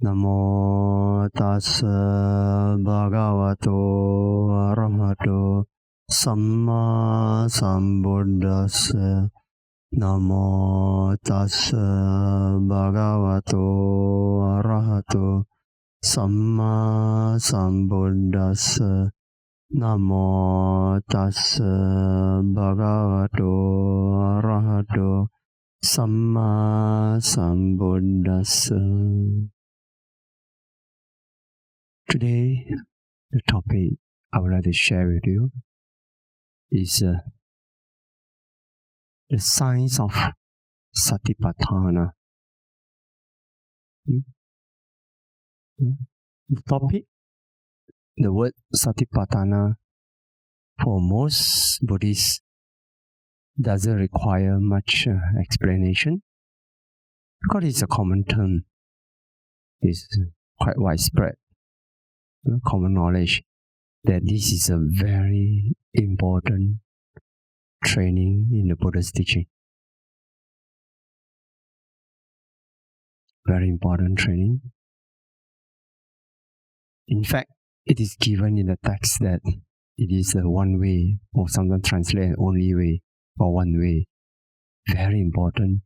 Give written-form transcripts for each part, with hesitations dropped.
Namo tassa bhagavato arahato samma sambuddhassa. Namo tassa bhagavato arahato samma sambuddhassa. Namo tassa bhagavato arahato samma sambuddhassa. Today, the topic I would like to share with you is the Science of Satipaṭṭhāna. The topic, the word Satipaṭṭhāna, for most Buddhists doesn't require much explanation because it's a common term. It's quite widespread, common knowledge that this is a very important training in the Buddha's teaching. Very important training. In fact, it is given in the text that it is the one way, or sometimes translate only way, or one way. Very important.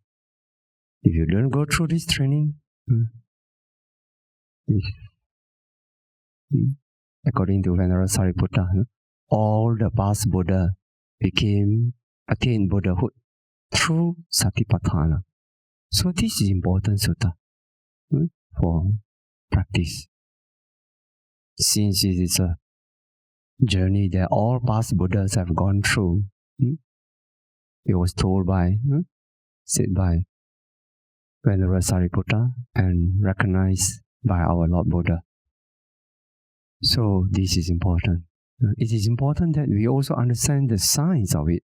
If you don't go through this training, according to Venerable Sariputta, all the past Buddha attained Buddhahood through Satipaṭṭhāna. So this is important sutta for practice. Since it is a journey that all past Buddhas have gone through, it was said by Venerable Sariputta and recognized by our Lord Buddha. So this is important. It is important that we also understand the science of it,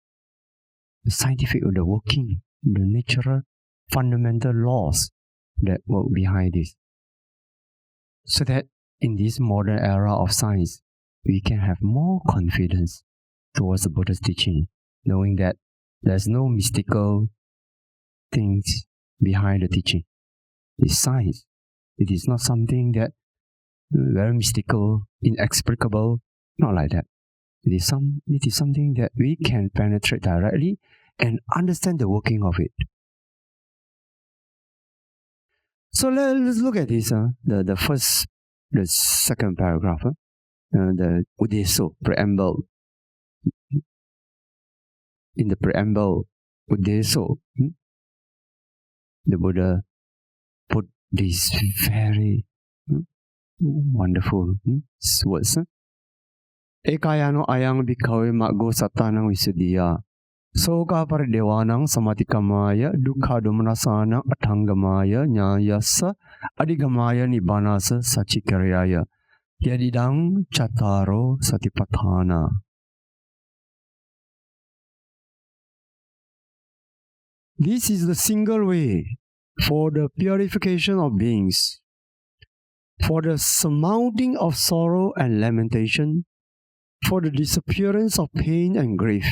the scientific of the working, the natural fundamental laws that work behind this. So that in this modern era of science, we can have more confidence towards the Buddha's teaching, knowing that there's no mystical things behind the teaching. It's science. It is not something that very mystical, inexplicable, not like that. It is something that we can penetrate directly and understand the working of it. So let's look at this. The second paragraph, the Udeso, preamble. In the preamble, Udeso, the Buddha put these very wonderful words. Ekayano ayang bikawe maggo satanang visuddhiya. Soka paridevanang samatikamaya dukkha domanasana athangamaya nyayasa adigamaya nibbanasa sachikarayaya yadidang cattaro satipaṭṭhāna. This is the single way for the purification of beings, for the surmounting of sorrow and lamentation, for the disappearance of pain and grief,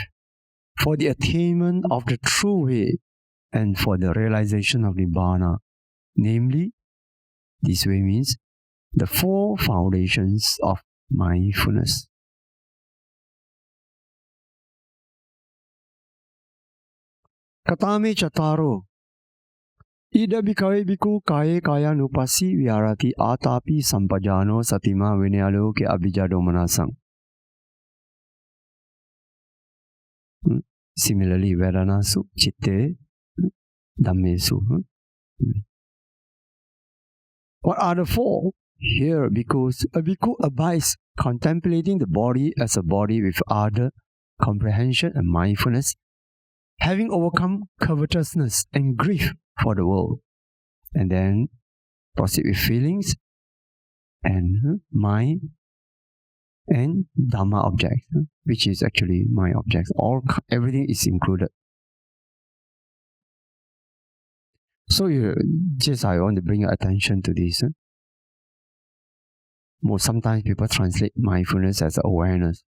for the attainment of the true way, and for the realization of Nibbana. Namely, this way means the four foundations of mindfulness. Katame cattaro. Ida bhikkhave bhikkhu kaye kaya nupassi viharati atapi sampajano satima vinayaloke abhijadomanasang. Similarly, Vedanasu, Chitte, Dhammesu. What are the four? Here, because a bhikkhu abides contemplating the body as a body with other comprehension and mindfulness, having overcome covetousness and grief for the world, and then proceed with feelings and mind and Dhamma objects, which is actually mind objects. Everything is included. So I want to bring your attention to this. Sometimes people translate mindfulness as awareness.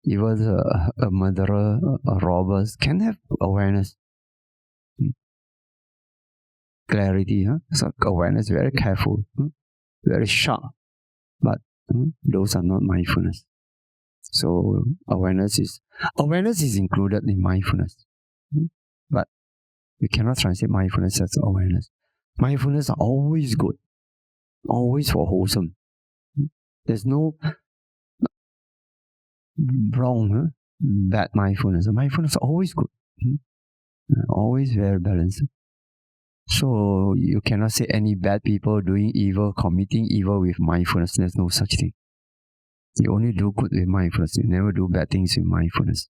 Even a murderer, a robber can have awareness. clarity. So awareness, very careful, very sharp. But those are not mindfulness. So awareness is included in mindfulness. But we cannot translate mindfulness as awareness. Mindfulness are always good, always for wholesome. There's no wrong, bad mindfulness. Mindfulness is always good, always very balanced. So you cannot say any bad people doing evil, committing evil with mindfulness. There's no such thing. You only do good with mindfulness. You never do bad things with mindfulness.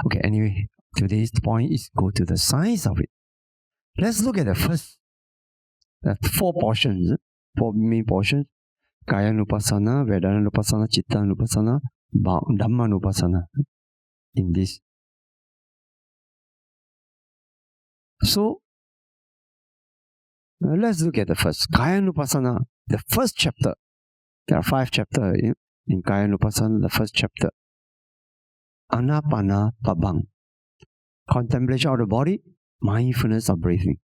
Okay, anyway, today's point is go to the science of it. Let's look at the four portions, four main portions. Kaya Nupassana, Vedana Nupassana, Chitta Nupassana, Dhamma Nupassana. In this. So, let's look at the first. Kaya Nupassana, the first chapter. There are 5 chapters in Kaya Nupassana, the first chapter. Anapana Pabang. Contemplation of the body, mindfulness of breathing.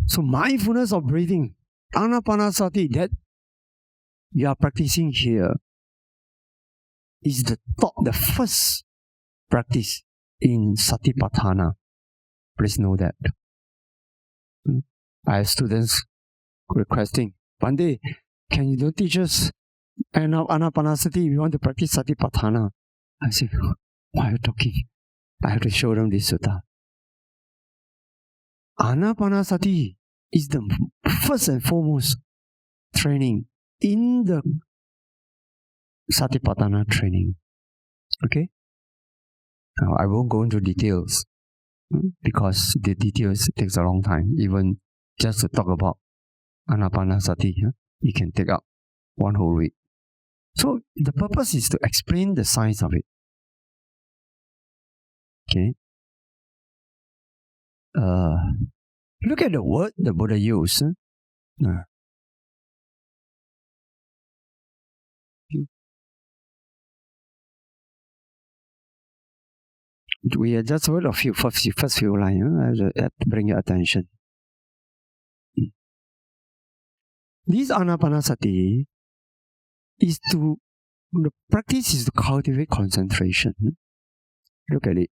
So mindfulness of breathing, Anapanasati, that you are practicing here, is the first practice in Satipaṭṭhāna. Please know that. I have students requesting, Pandey, can you teach us Anapanasati? We want to practice Satipaṭṭhāna. I say, why are you talking? I have to show them this sutta. Anapanasati is the first and foremost training in the Satipaṭṭhāna training. Okay? Now, I won't go into details because the details takes a long time. Even just to talk about Anapanasati, you can take up one whole week. So the purpose is to explain the science of it. Okay? Look at the word the Buddha used. We are just heard of first few lines. I have to bring your attention. This Anapanasati is the practice is to cultivate concentration. Look at it.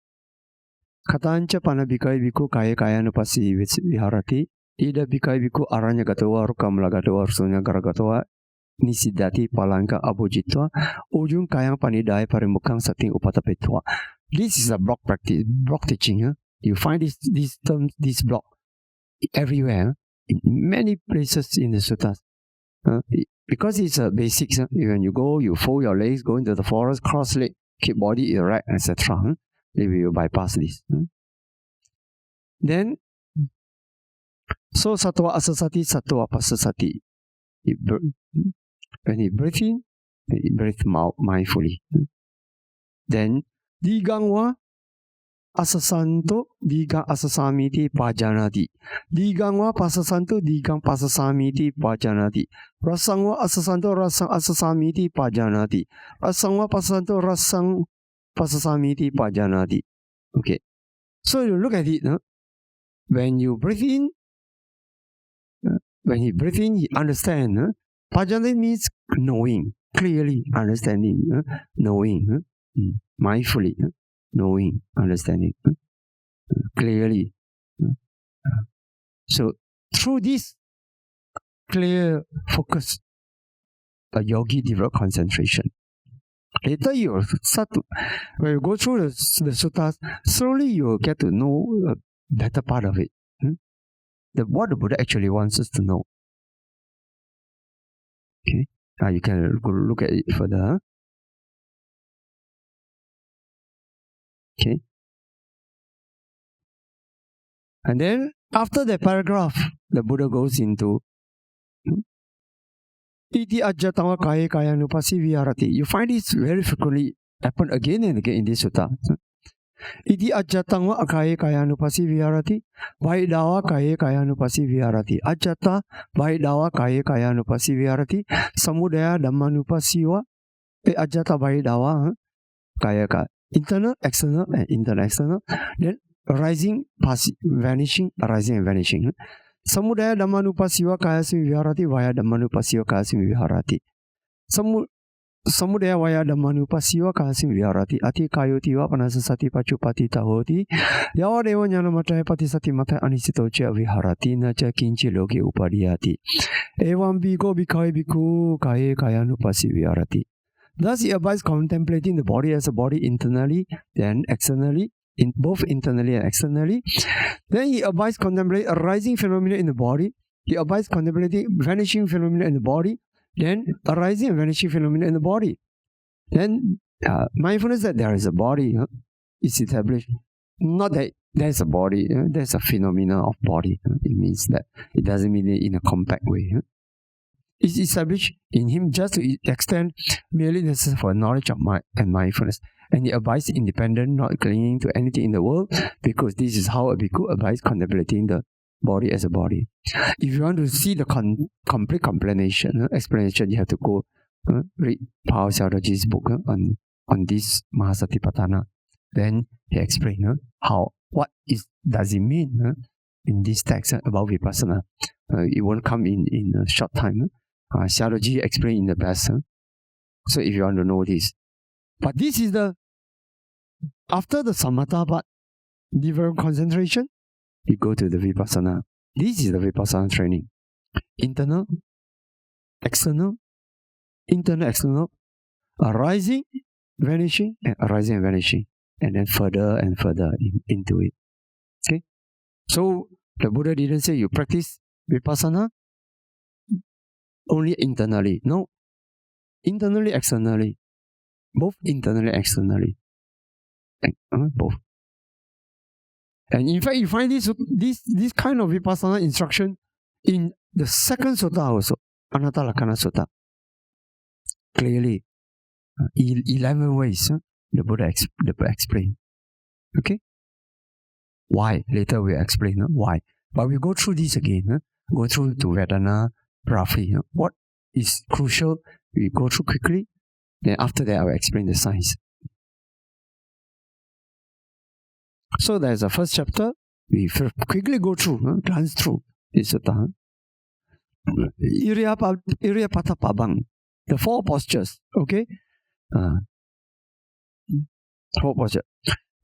Katancha panabikai biku kaya nupasi viharati. Ida bikai biku aranya gatawa rukamla gatawa sunya garagatawa nisidati palangka abujitwa ujung kayang panidai parimukang sating upatapetwa. This is a block practice, block teaching. You find this term, this block everywhere, in many places in the suttas. Because it's a basics. When you go, you fold your legs, go into the forest, cross leg, keep body erect, etc. Maybe you bypass this. Then, so sattva asasati, sattva pasasati. When you breathe in, you breathe mindfully. Then, digangwa asasanto, digang asasamiti pajanati. Digangwa pasasanto, digang pasasamiti pajanati. Rasangwa asasanto, rasang asasamiti pajanati. Rasangwa pasasanto, rasang pasasamiti pajanati. Okay. So you look at it. When you breathe in, you understand. Pajanati means knowing, clearly understanding, knowing, mindfully, knowing, understanding, clearly. So through this clear focus, a yogi develop concentration. Later you will start to, when you go through the suttas, slowly you will get to know a better part of it. What the Buddha actually wants us to know. Okay, now you can look at it further. Okay, and then after that paragraph, the Buddha goes into Iti ajjatama kaya kaya nupasi viharati. You find this very frequently happen again and again in this sutta. Iti ajjatama kaya kaya nupasi viharati. Vaidawa kaya kaya nupasi viharati. Ajjata vaidawa kaya kaya nupasi viharati. Samudaya dhamma nupasiwa. Ajjata vaidawa kaya kaya. Internal, external, and internal, external. Then arising, vanishing, arising and vanishing. Samudaya Dhammanupasiva Kayasmi Viharati vaya Dhammanupasiva Kayasmi Viharati. Samudaya vaya Dhammanupasiva Kayasmi Viharati. Ati Kayotiva Panasasati Pachupati Tahoti. Yawadeva Jnanamataya Patisati Mata Anisitocha Viharati Nacha Kinchi Loki Upadiyati. Evam Biko Bikai Biku Kaye Kayanupasi Viharati. Thus he abides contemplating the body as a body internally, then externally, both internally and externally. Then he abides contemplating arising phenomena in the body. He abides contemplating vanishing phenomena in the body. Then arising and vanishing phenomena in the body. Then mindfulness that there is a body is established. Not that there's a body, there's a phenomena of body. It means that it doesn't mean it in a compact way. It's established in him just to extend merely necessary for knowledge of mind and mindfulness. And he abides independent, not clinging to anything in the world, because this is how a bhikkhu abides contemplating the body as a body. If you want to see the complete explanation, you have to go read Pao Xiaodaji's book on this Mahasatipaṭṭhāna. Then he explains what does it mean in this text about Vipassana. It won't come in a short time. Xiaodaji explained in the best. So if you want to know this. But this is after the samatha part, different concentration, you go to the Vipassana. This is the Vipassana training. Internal, external, arising, vanishing, and arising and vanishing. And then further and further into it. Okay? So the Buddha didn't say you practice Vipassana only internally. No. Internally, externally. Both internally, externally. Both. And in fact, you find this kind of Vipassana instruction in the second sutta also, Anatta Lakkhana Sutta. Clearly, 11 ways the Buddha explained. Okay? Why? Later we'll explain why. But we go through this again. Go through to Vedana roughly. What is crucial, we go through quickly. Then after that, I will explain the science. So there's the first chapter. We quickly go through, glance through this sutta. Iriyapada Pabang. The 4 postures. Okay? 4 postures.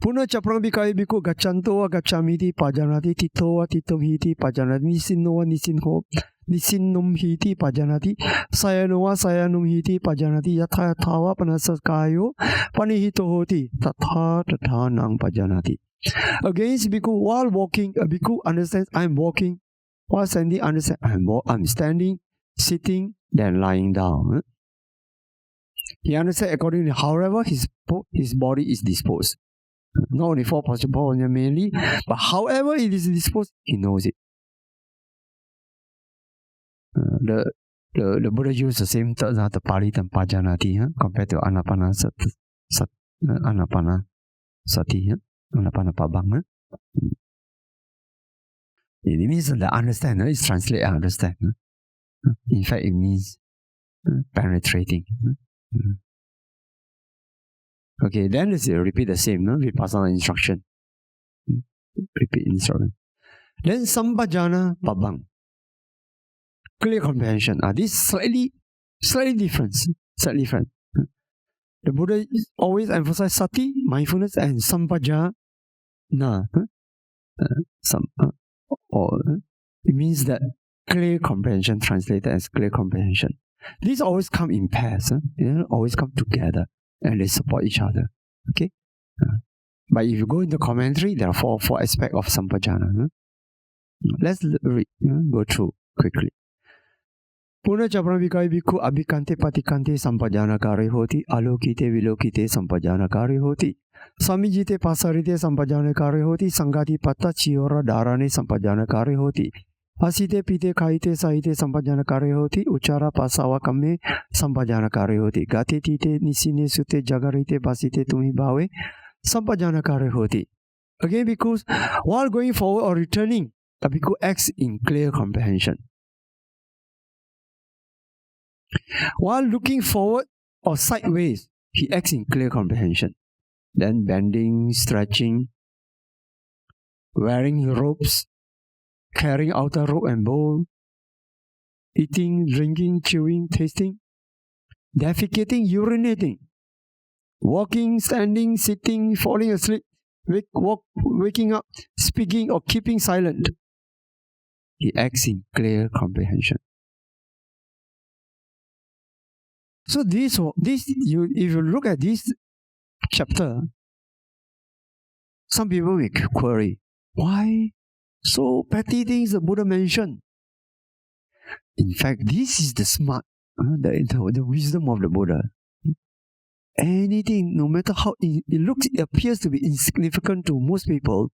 Puna chaprang bikai biku gachanto wa gachamiti pajanati tito wa titom hiti pajanati nisinno wa nisinho nisinnum hiti pajanati sayano wa sayanum hiti pajanati yatha yatha wa panasakayo panihito hoti tatha tathanang pajanati. Against bhikkhu, while walking, a bhikkhu understands I'm walking. While standing, understands I'm standing, sitting, then lying down. He understands accordingly, however his body is disposed. Not only 4 postures mainly, but however it is disposed, he knows it. The Buddha used the same term, the Pali and Pajanati, compared to Anapana Sati, Anapana Pabang. It means the understand, it's translated understand. In fact, it means penetrating. Okay, then let's repeat the same, Vipassana instruction. Repeat instruction. Then Sampajana Pabang. Clear comprehension. This slightly different. Slightly different. The Buddha always emphasizes sati, mindfulness, and sampajana. It means that clear comprehension, translated as clear comprehension. These always come in pairs. They always come together. And they support each other. Okay? But if you go into commentary, there are four aspects of sampajana. Let's read, go through quickly. Puna Chapra Vikai Bhikkhu Abhikante Patikante Sampajana Kare Hoti Alokite Vilokite Sampajana Kare Hoti Samijite Pasarite Sampajana Kare Hoti Sangati Patta Chiora Dharane Sampajana Kare Hoti Asite Pite Kaite Saite Sampajana Kare Hoti Uchara Pasawa Kame Sampajana Kare Hoti Gate Tite Nisine Sute Jagarite Basite Tumi Bawe Sampajana Kare Hoti. Again, because while going forward or returning, the bhikkhu acts in clear comprehension. While looking forward or sideways, he acts in clear comprehension. Then bending, stretching, wearing robes, carrying outer robe and bowl, eating, drinking, chewing, tasting, defecating, urinating, walking, standing, sitting, falling asleep, waking up, speaking or keeping silent. He acts in clear comprehension. So if you look at this chapter, some people will query, why so petty things the Buddha mentioned? In fact, this is the smart, the wisdom of the Buddha. Anything, no matter how it appears to be insignificant to most people,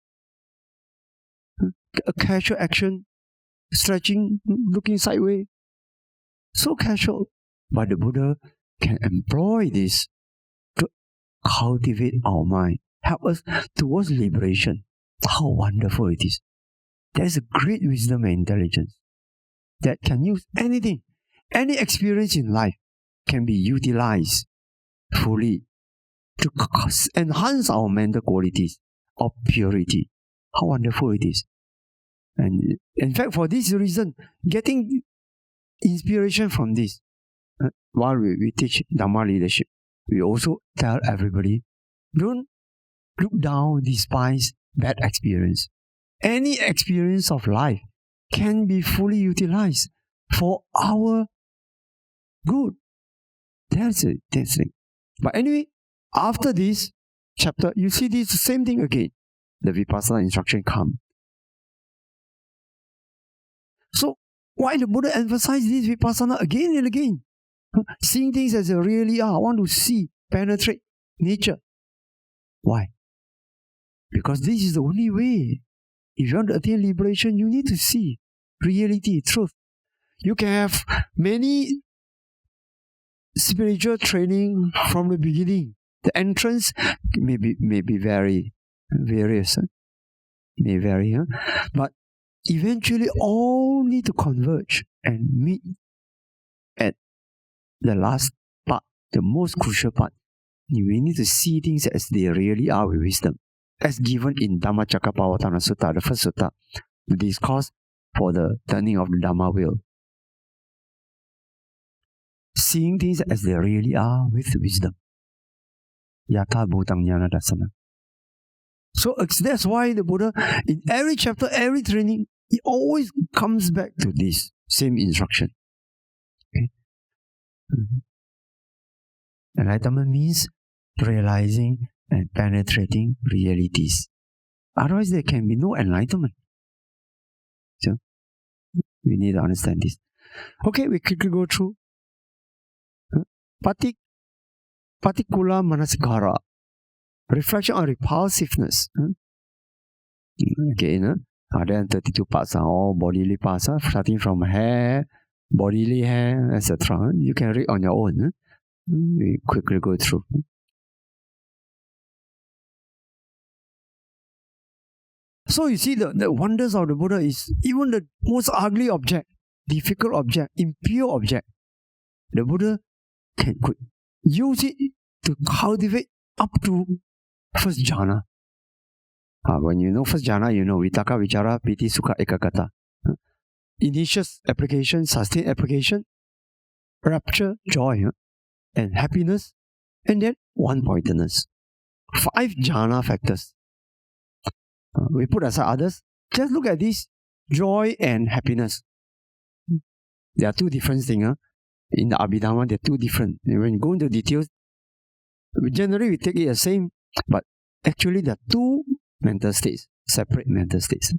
a casual action, stretching, looking sideways, so casual. But the Buddha can employ this to cultivate our mind, help us towards liberation. How wonderful it is. There is a great wisdom and intelligence that can use anything, any experience in life can be utilized fully to enhance our mental qualities of purity. How wonderful it is. And in fact, for this reason, getting inspiration from this, while we teach Dhamma leadership, we also tell everybody, don't look down, despise bad experience. Any experience of life can be fully utilized for our good. That's it. But anyway, after this chapter, you see this same thing again. The Vipassana instruction comes. So, why the Buddha emphasize this Vipassana again and again? Seeing things as they really are. I want to see, penetrate nature. Why? Because this is the only way. If you want to attain liberation, you need to see reality, truth. You can have many spiritual training from the beginning. The entrance may be very various, may vary, but eventually all need to converge and meet at the last part, the most crucial part. We need to see things as they really are with wisdom, as given in Dhammacakkappavattana Sutta, the first sutta, the discourse for the turning of the Dhamma wheel. Seeing things as they really are with wisdom. Yatha bhutang jnana dassana. So that's why the Buddha, in every chapter, every training, he always comes back to this same instruction. Okay? Enlightenment means realizing and penetrating realities. Otherwise, there can be no enlightenment. So, we need to understand this. Okay, we quickly go through. Particular manasikara. Reflection on repulsiveness. Again, then 32 parts are all bodily parts, starting from hair, bodily hair, etc. You can read on your own. We quickly go through. So you see the wonders of the Buddha is even the most ugly object, difficult object, impure object, the Buddha could use it to cultivate up to first jhana. When you know first jhana, you know vitaka, vichara, piti, sukha, ekaggata. Initial application, sustained application, rapture, joy, and happiness, and then one-pointedness. 5 jhana factors. We put aside others. Just look at this, joy and happiness. There are 2 different things. In the Abhidhamma, they are 2 different. When you go into details, generally we take it as same, but actually there are 2 mental states, separate mental states.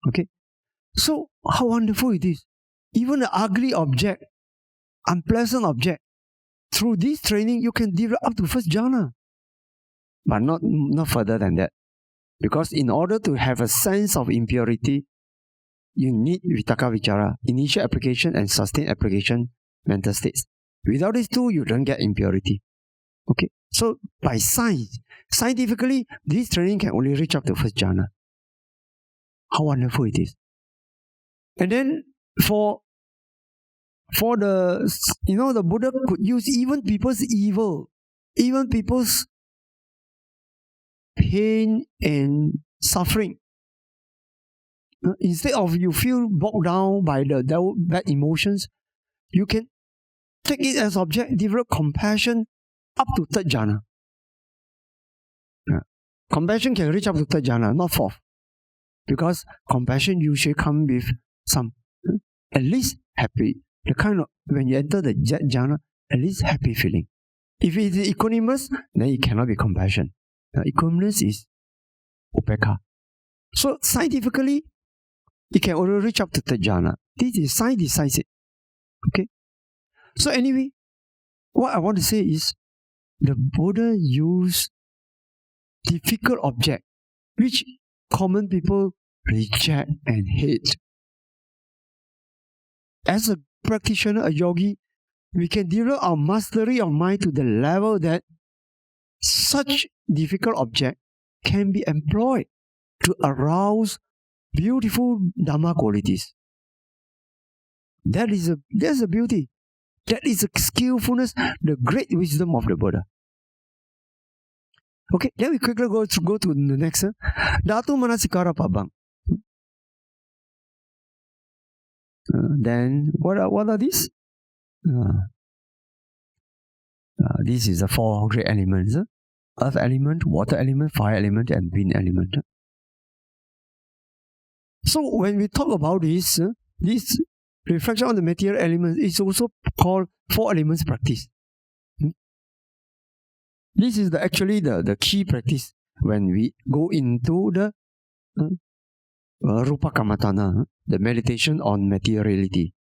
Okay? So, how wonderful it is. Even the ugly object, unpleasant object, through this training, you can develop up to first jhana. But not further than that. Because in order to have a sense of impurity, you need vitaka vichara, initial application and sustained application mental states. Without these 2, you don't get impurity. Okay? So, by scientifically, this training can only reach up to first jhana. How wonderful it is. And then, for the, the Buddha could use even people's evil, even people's pain and suffering instead of you feel bogged down by the bad emotions, you can take it as object, develop compassion up to third jhana. Compassion can reach up to third jhana, not fourth. Because compassion usually comes with some, at least happy. The kind of, when you enter the jhana, at least happy feeling. If it is equanimous, then it cannot be compassion. Equanimous is upekkha. So scientifically, it can only reach up to third jhana. This is science decides it. Okay? So anyway, what I want to say is, the Buddha used difficult object, which common people reject and hate. As a practitioner, a yogi, we can develop our mastery of mind to the level that such difficult object can be employed to arouse beautiful Dhamma qualities. That's a beauty. That is a skillfulness, the great wisdom of the Buddha. Okay, then we quickly go to the next. Dhatu Manasikara Pabang. Then, what are these? This is the four great elements. Earth element, water element, fire element, and wind element. So when we talk about this reflection on the material elements is also called four elements practice. This is actually the key practice when we go into the Rupa Kammatthana, the meditation on materiality.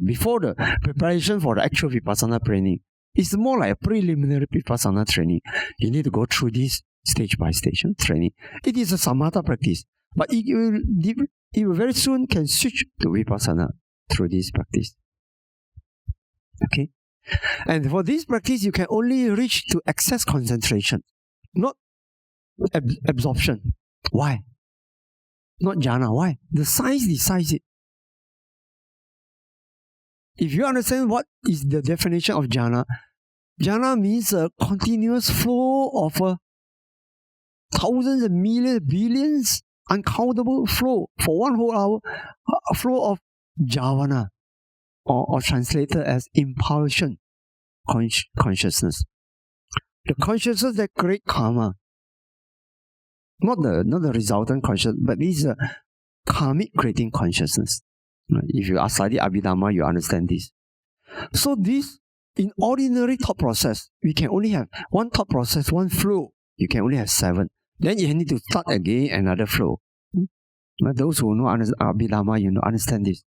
Before the preparation for the actual Vipassana training, it's more like a preliminary Vipassana training. You need to go through this stage by stage training. It is a samatha practice, but it will very soon can switch to Vipassana through this practice. Okay? And for this practice, you can only reach to excess concentration, not absorption. Why? Not jhana. Why? The science decides it. If you understand what is the definition of jhana, jhana means a continuous flow of thousands and millions, billions, uncountable flow for 1 whole hour, a flow of jhavana, or translated as impulsion consciousness. The consciousness that creates karma. Not the resultant consciousness, but this is a karmic creating consciousness. If you study Abhidhamma, you understand this. So this, in ordinary thought process, we can only have one thought process, one flow. You can only have 7. Then you need to start again another flow. But those who know Abhidhamma, you know, understand this.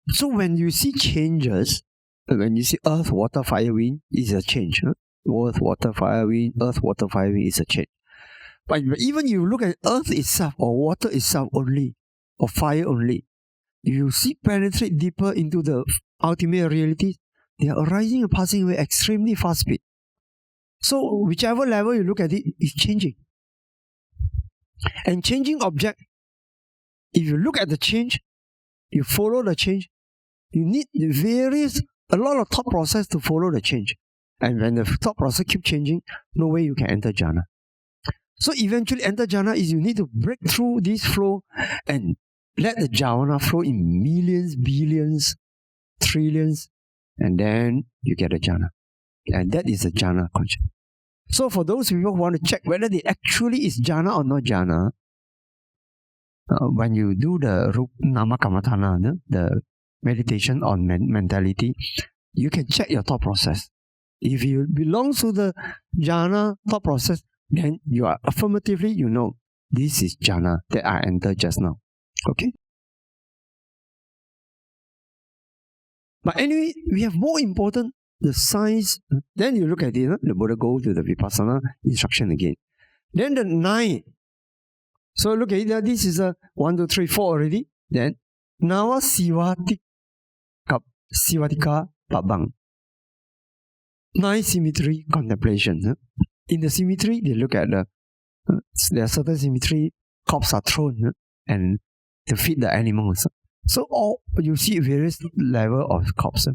So when you see changes, when you see earth, water, fire, wind, is a change. Earth, water, fire, wind, earth, water, fire, wind is a change. But even you look at earth itself, or water itself only, or fire only, you see penetrate deeper into the ultimate reality, they are arising and passing away extremely fast speed. So whichever level you look at it, it's changing. And changing object, if you look at the change, you follow the change, you need a lot of thought process to follow the change. And when the thought process keeps changing, no way you can enter jhana. So eventually enter jhana is you need to break through this flow and let the jhana flow in millions, billions, trillions, and then you get a jhana. And that is a jhana consciousness. So for those people who want to check whether they actually is jhana or not jhana, when you do the Nama Kammatthana, the meditation on mentality, you can check your thought process. If you belong to the jhana thought process, then you are affirmatively, you know, this is jhana that I entered just now. Okay? But anyway, we have more important, the science. Then you look at it, the Buddha go to the Vipassana instruction again. Then the 9. So look at it, this is a 1, 2, 3, 4 already. Then, Nawa Sivatika Pabang. 9 symmetry contemplation. In the symmetry, they look at there are certain symmetry, crops are thrown and to feed the animals. So you see various level of crops.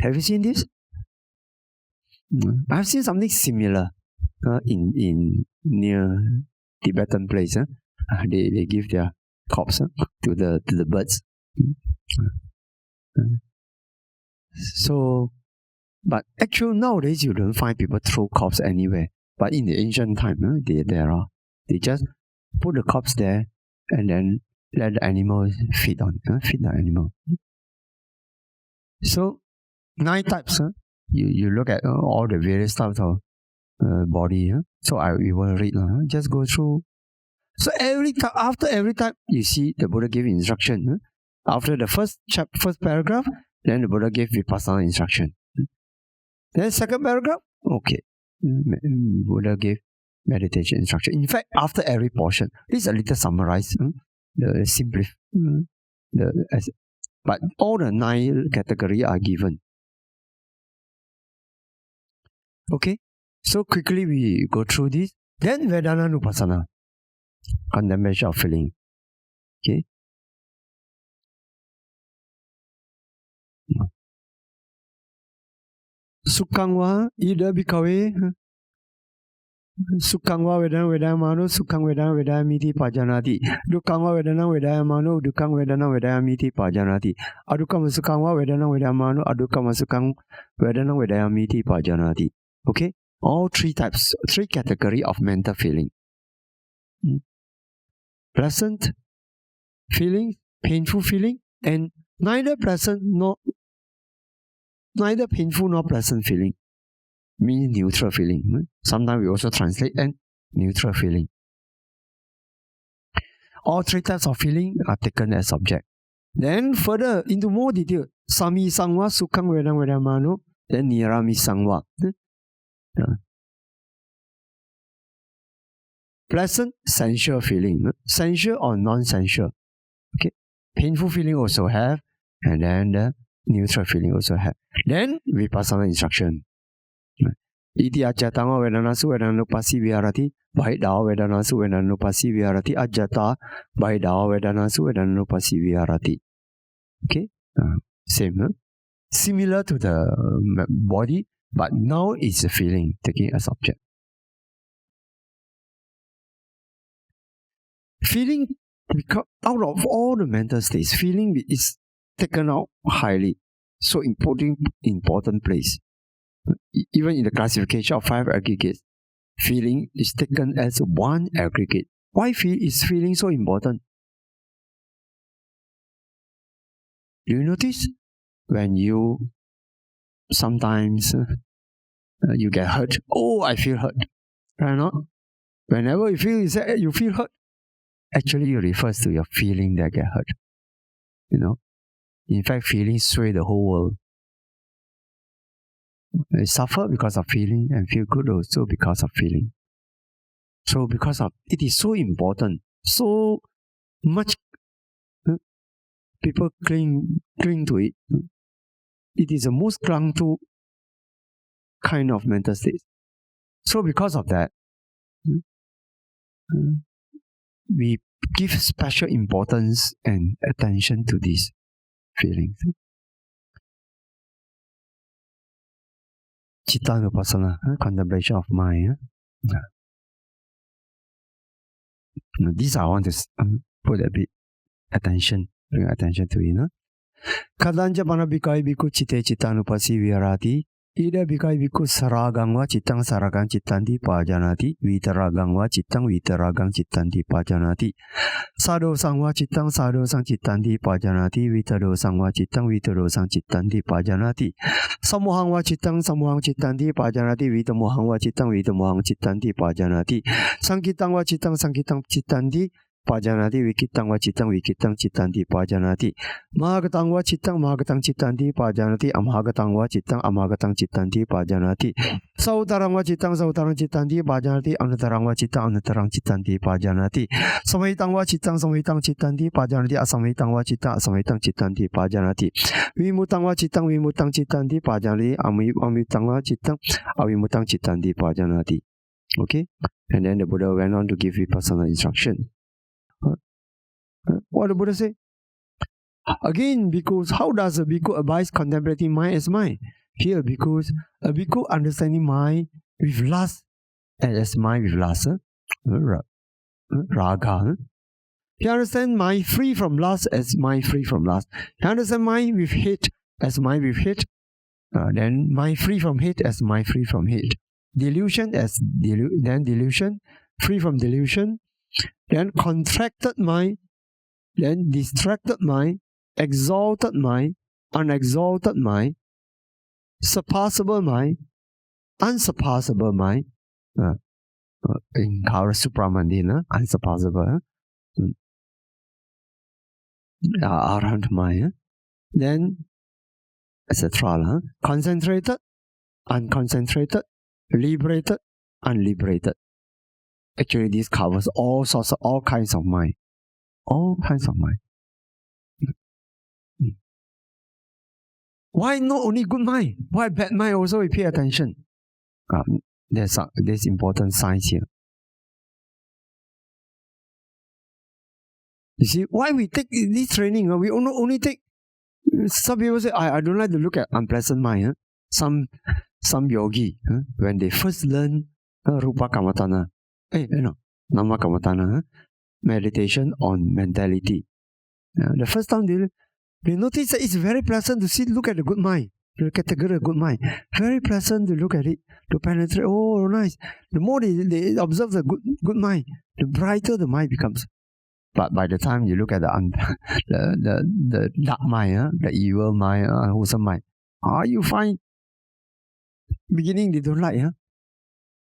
Have you seen this? I've seen something similar. in near Tibetan place. They give their corpse to the birds. So, but actually nowadays you don't find people throw corpse anywhere. But in the ancient time, they just put the corpse there and then let the animal feed the animal. So 9 types. You look at all the various types of body. So we will read. Just go through. So after every type, you see the Buddha give instruction. After the first paragraph, then the Buddha gave vipassana instruction. Then second paragraph, okay, Buddha gave meditation instruction. In fact, after every portion, this is a little summarized, but all the 9 categories are given. Okay, so quickly we go through this. Then Vedananupassana, contemplation of feeling. Okay. Sukhangva ida bhikkhave Sukhangva vedana vedayamano Sukhang vedana vedayamiti pajanati Dukhangva vedana vedayamano Dukhang vedana vedayamiti pajanati Adukkama Sukhangva vedana vedayamano Adukkama Sukhang vedana vedayamiti pajanati. Okay? All 3 types, 3 categories of mental feeling. Pleasant feeling, painful feeling, and neither painful nor pleasant feeling. Means neutral feeling. Sometimes we also translate and neutral feeling. All 3 types of feeling are taken as subject. Then further into more detail, Sami Sangwa Sukhang Vedana Vedamano, then Nirami Sangwa. Pleasant, sensual feeling. Sensual or non-sensual. Okay. Painful feeling also have, and then the neutral feeling also have. Then vipassana instruction. Iti ajatanga vedanasu vedanupasi viharati, bahidava vedanasu vedanupasi viharati, ajata bahidava vedanasu vedanupasi viharati. Okay, same. Similar to the body, but now it's a feeling taking as object. Feeling, because out of all the mental states, feeling is taken out highly. So important place. Even in the classification of 5 aggregates, feeling is taken as one aggregate. Why is feeling so important? Do you notice when you sometimes you get hurt? Oh, I feel hurt. Right? Not? Whenever you feel hurt, actually it refers to your feeling that get hurt. In fact, feelings sway the whole world. They suffer because of feeling and feel good also because of feeling. So because of it is so important, so much people cling to it. It is the most clung to kind of mental state. So because of that, we give special importance and attention to these feelings. Chittanupassana, contemplation of mind. These I want to put a bit bring attention to it. Kadanja Banabikai Biku Chitte Chittanupasi Viharati. Ida bikai biku saragangwa cittang saragang cittanti pajanati, vitaragangwa cittang vitaragang cittanti pajanati. Sado sangwa cittang sado sang cittanti pajanati, vitado sangwa cittang vitado sang cittanti pajanati. Samuhangwa cittang samuhang cittanti pajanati, vitamuhangwa cittang vitamuhang cittanti pajanati. Sangkitangwa cittang sangkitang cittanti pajanati, wikitangwa cittang wikitang cittanti pajanati. Mahagatangwa cittang mahagatang cittanti pajanati, amahagatangwa cittang amahagatang cittanti pajanati. Sautarangwa cittang sautarang cittanti pajanati, anutarangwa cittang anutarang cittanti pajanati. Samaitangwa cittang samaitang cittanti pajanati, asamaitangwa cittang asamaitang cittanti pajanati. Vimutangwa cittang vimutang cittanti pajanati, amutangwa cittang avimutang cittanti pajanati. Okay? And then the Buddha went on to give vipassana instruction. What the Buddha say? Again, because how does a bhikkhu advise contemplating mind as mind? Here, because a bhikkhu understanding mind with lust as mind with lust, raga. You understand mind free from lust as mind free from lust. You understand mind with hate as mind with hate. Then mind free from hate as mind free from hate. Delusion as then delusion, free from delusion. Then contracted mind, then distracted mind, exalted mind, unexalted mind, surpassable mind, unsurpassable mind. In Kara Supramandina, unsurpassable. Arahant mind. Then, etc. Concentrated, unconcentrated, liberated, unliberated. Actually, this covers all kinds of mind. All kinds of mind. Why not only good mind? Why bad mind also we pay attention? There's important science here. You see, why we take this training? We only take. Some people say, I don't like to look at unpleasant mind. Some yogi, when they first learn Rupa Kamatana, Nama Kamatana, meditation on mentality. The first time they notice that it's very pleasant to look at the good mind, the category of good mind. Very pleasant to look at it, to penetrate. Oh, nice. The more they observe the good mind, the brighter the mind becomes. But by the time you look at the dark mind, the evil mind, unwholesome mind, you find beginning they don't like,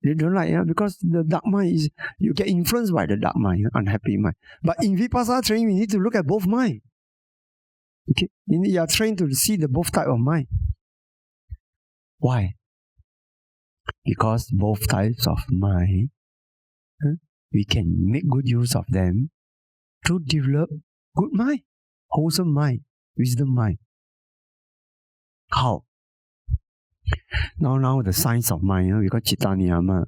They don't like, because the dark mind is, you get influenced by the dark mind, unhappy mind. But in Vipassana training, we need to look at both mind. Okay, you are trained to see the both type of mind. Why? Because both types of mind, we can make good use of them to develop good mind, wholesome mind, wisdom mind. How? Now the science of mind, we got Citta Niyama.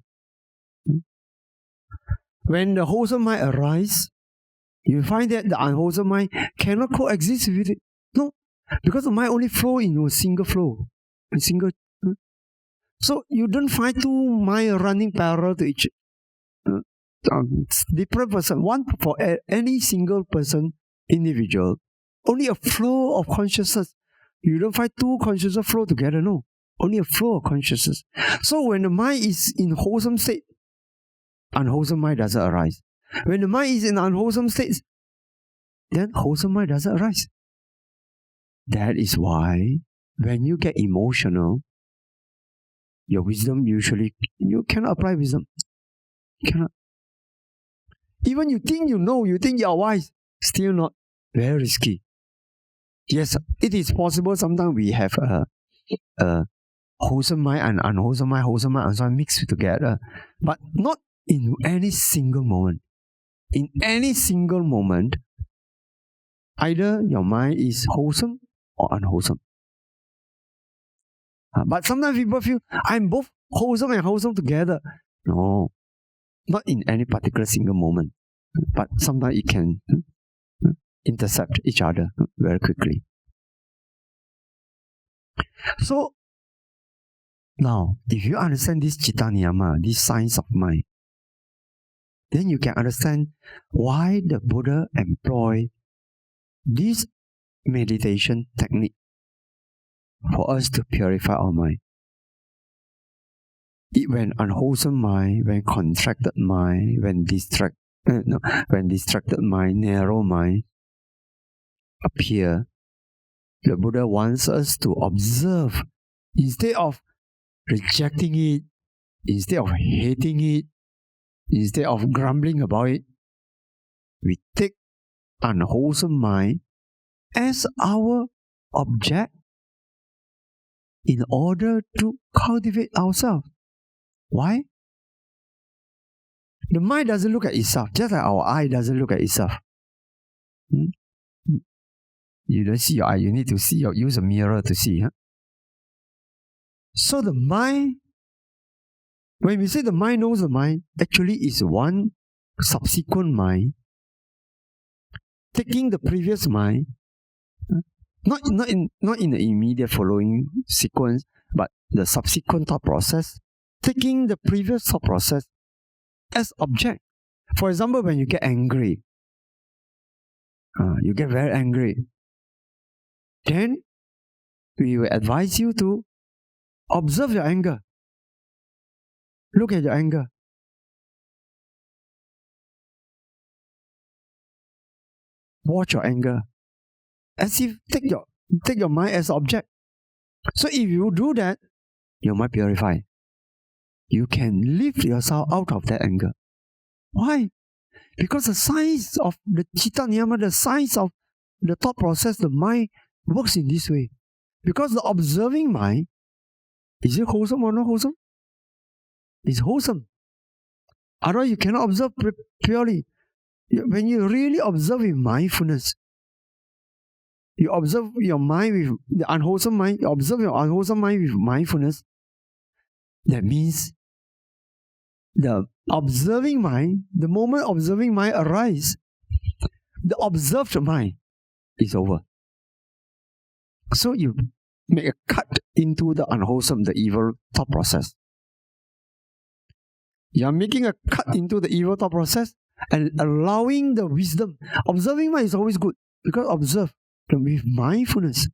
When the wholesome mind arises, you find that the unwholesome mind cannot coexist with it. No, because the mind only flow in a single flow. So you don't find two minds running parallel to each different person. One for any single person, individual, only a flow of consciousness. You don't find two consciousness flow together, no. Only a flow of consciousness. So when the mind is in wholesome state, unwholesome mind doesn't arise. When the mind is in unwholesome state, then wholesome mind doesn't arise. That is why when you get emotional, your wisdom usually, you cannot apply wisdom. You cannot. Even you think you know, you think you are wise, still not. Very risky. Yes, it is possible sometimes we have a wholesome mind and unwholesome mind, wholesome mind and unwholesome mind mixed together. But not in any single moment. In any single moment, either your mind is wholesome or unwholesome. But sometimes people feel, I'm both wholesome and wholesome together. No, not in any particular single moment. But sometimes it can intercept each other very quickly. So, now, if you understand this Citta Niyama, this science of mind, then you can understand why the Buddha employed this meditation technique for us to purify our mind. When unwholesome mind, when contracted mind, when distracted mind, narrow mind appear, the Buddha wants us to observe instead of rejecting it, instead of hating it, instead of grumbling about it. We take unwholesome mind as our object in order to cultivate ourselves. Why? The mind doesn't look at itself, just like our eye doesn't look at itself. You don't see your eye, you need to see use a mirror to see. So the mind, when we say the mind knows the mind, actually is one subsequent mind taking the previous mind, not in the immediate following sequence, but the subsequent thought process, taking the previous thought process as object. For example, when you get angry, you get very angry, then we will advise you to observe your anger. Look at your anger. Watch your anger. As if take your mind as object. So if you do that, your mind purify. You can lift yourself out of that anger. Why? Because the science of the Citta Niyama, the science of the thought process, the mind works in this way. Because the observing mind, is it wholesome or not wholesome? It's wholesome. Otherwise, you cannot observe purely. When you really observe with mindfulness, you observe your mind with the unwholesome mind, you observe your unwholesome mind with mindfulness, that means the observing mind, the moment observing mind arises, the observed mind is over. So you make a cut into the unwholesome, the evil thought process. You are making a cut into the evil thought process and allowing the wisdom. Observing mind is always good because observe with mindfulness,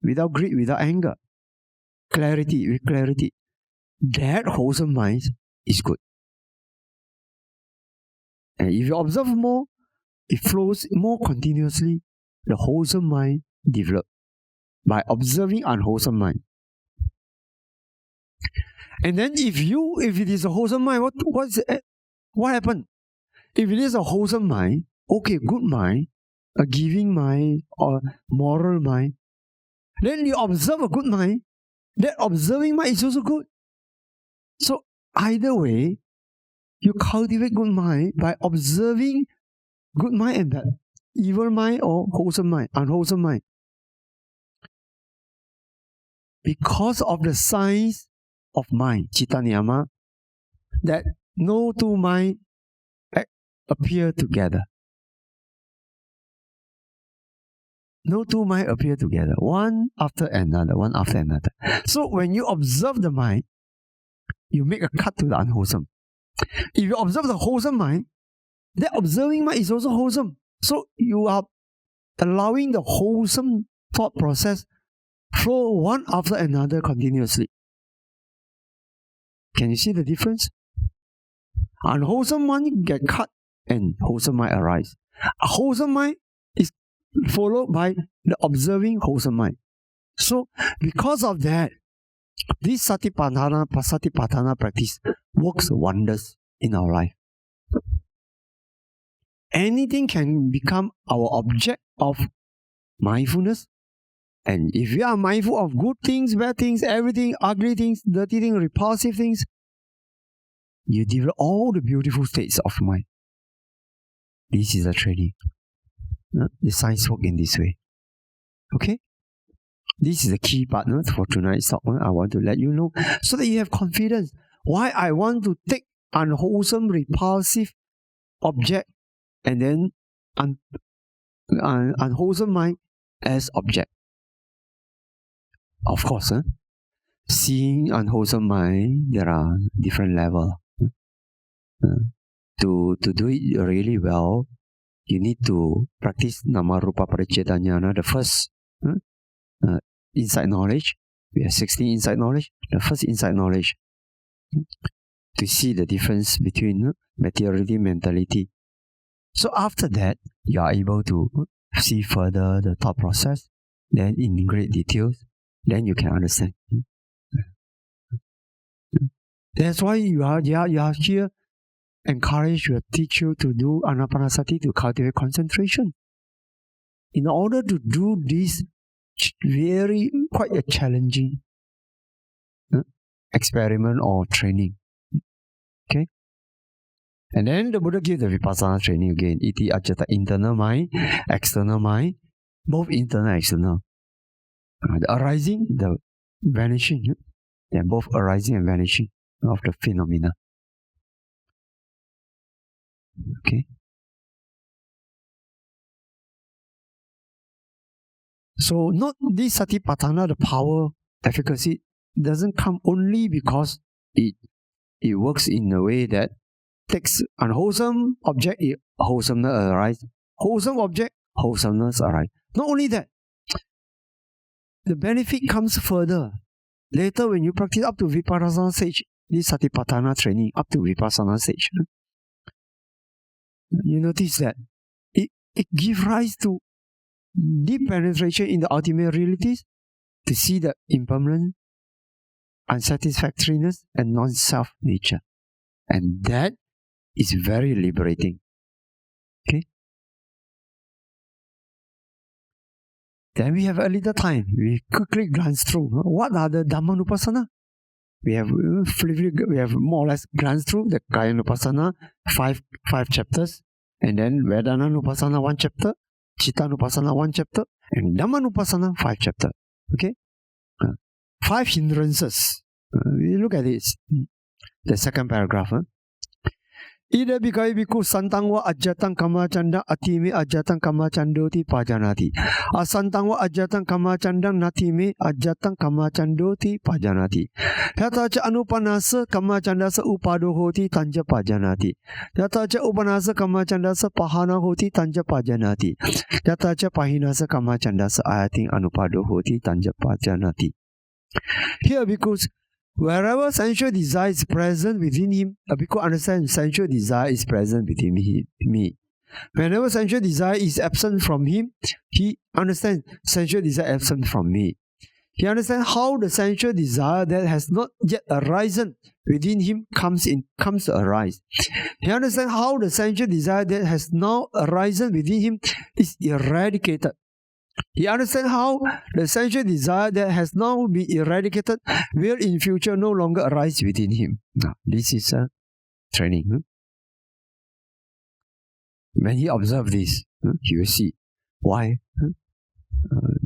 without greed, without anger, clarity, with clarity. That wholesome mind is good. And if you observe more, it flows more continuously. The wholesome mind develops by observing unwholesome mind. And then if it is a wholesome mind, what happened? If it is a wholesome mind, okay, good mind, a giving mind or moral mind, then you observe a good mind, that observing mind is also good. So either way, you cultivate good mind by observing good mind and bad, evil mind or wholesome mind, unwholesome mind. Because of the science of mind, Citta Niyama, that no two minds appear together. No two minds appear together, one after another, one after another. So when you observe the mind, you make a cut to the unwholesome. If you observe the wholesome mind, that observing mind is also wholesome. So you are allowing the wholesome thought process flow one after another continuously. Can you see the difference? Unwholesome mind get cut and wholesome mind arise. A wholesome mind is followed by the observing wholesome mind. So because of that, this Satipaṭṭhāna practice works wonders in our life. Anything can become our object of mindfulness. And if we are mindful of good things, bad things, everything, ugly things, dirty things, repulsive things, you develop all the beautiful states of mind. This is a training. The science works in this way. Okay? This is the key part for tonight's talk. I want to let you know so that you have confidence. Why I want to take unwholesome, repulsive object and then unwholesome mind as object. Of course, seeing unwholesome mind, there are different levels. To do it really well, you need to practice Nama Rupa Paricetta Jnana, the first insight knowledge. We have 16 insight knowledge. The first insight knowledge to see the difference between materiality and mentality. So after that, you are able to see further the thought process, then in great details, then you can understand. That's why you are here, encourage your teacher to do Anapanasati to cultivate concentration. In order to do this quite a challenging experiment or training. Okay? And then the Buddha gives the Vipassana training again. Iti Ajata, internal mind, external mind, both internal and external. The arising, the vanishing. They are both arising and vanishing of the phenomena. Okay? So not this Satipaṭṭhāna, the power, efficacy, doesn't come only because it works in a way that takes unwholesome object, wholesomeness arise. Wholesome object, wholesomeness arise. Not only that, the benefit comes further. Later, when you practice up to Vipassana stage, this Satipaṭṭhāna training up to Vipassana stage, you notice that it gives rise to deep penetration in the ultimate realities, to see the impermanence, unsatisfactoriness, and non-self nature. And that is very liberating. Okay? Then we have a little time. We quickly glance through. What are the Dhammanupassana? We have more or less glanced through the Kayanupassana, five chapters, and then Vedananupassana 1 chapter, Chittanupassana 1 chapter, and Dhammanupassana 5 chapter. Okay? 5 hindrances. We look at this. The second paragraph. Ida bikai biku santang wa ajatang kama canda atime ajatang kama candoti pajanati. Asantang wa ajatang kama candang natime ajatang kama candoti pajanati. Yatacha anupanasa kama candasa upado hoti tanja pajanati. Yatacha upanasa kama candasa pahana hoti tanja pajanati. Yatacha pahinasa kama candasa ayating anupado hoti tanja pajanati. Here because wherever sensual desire is present within him, a bhikkhu understands sensual desire is present within me. Whenever sensual desire is absent from him, he understands sensual desire absent from me. He understands how the sensual desire that has not yet arisen within him comes to arise. He understands how the sensual desire that has now arisen within him is eradicated. He understands how the sensual desire that has now been eradicated will in future no longer arise within him. Now, this is a training. When he observes this, he will see why.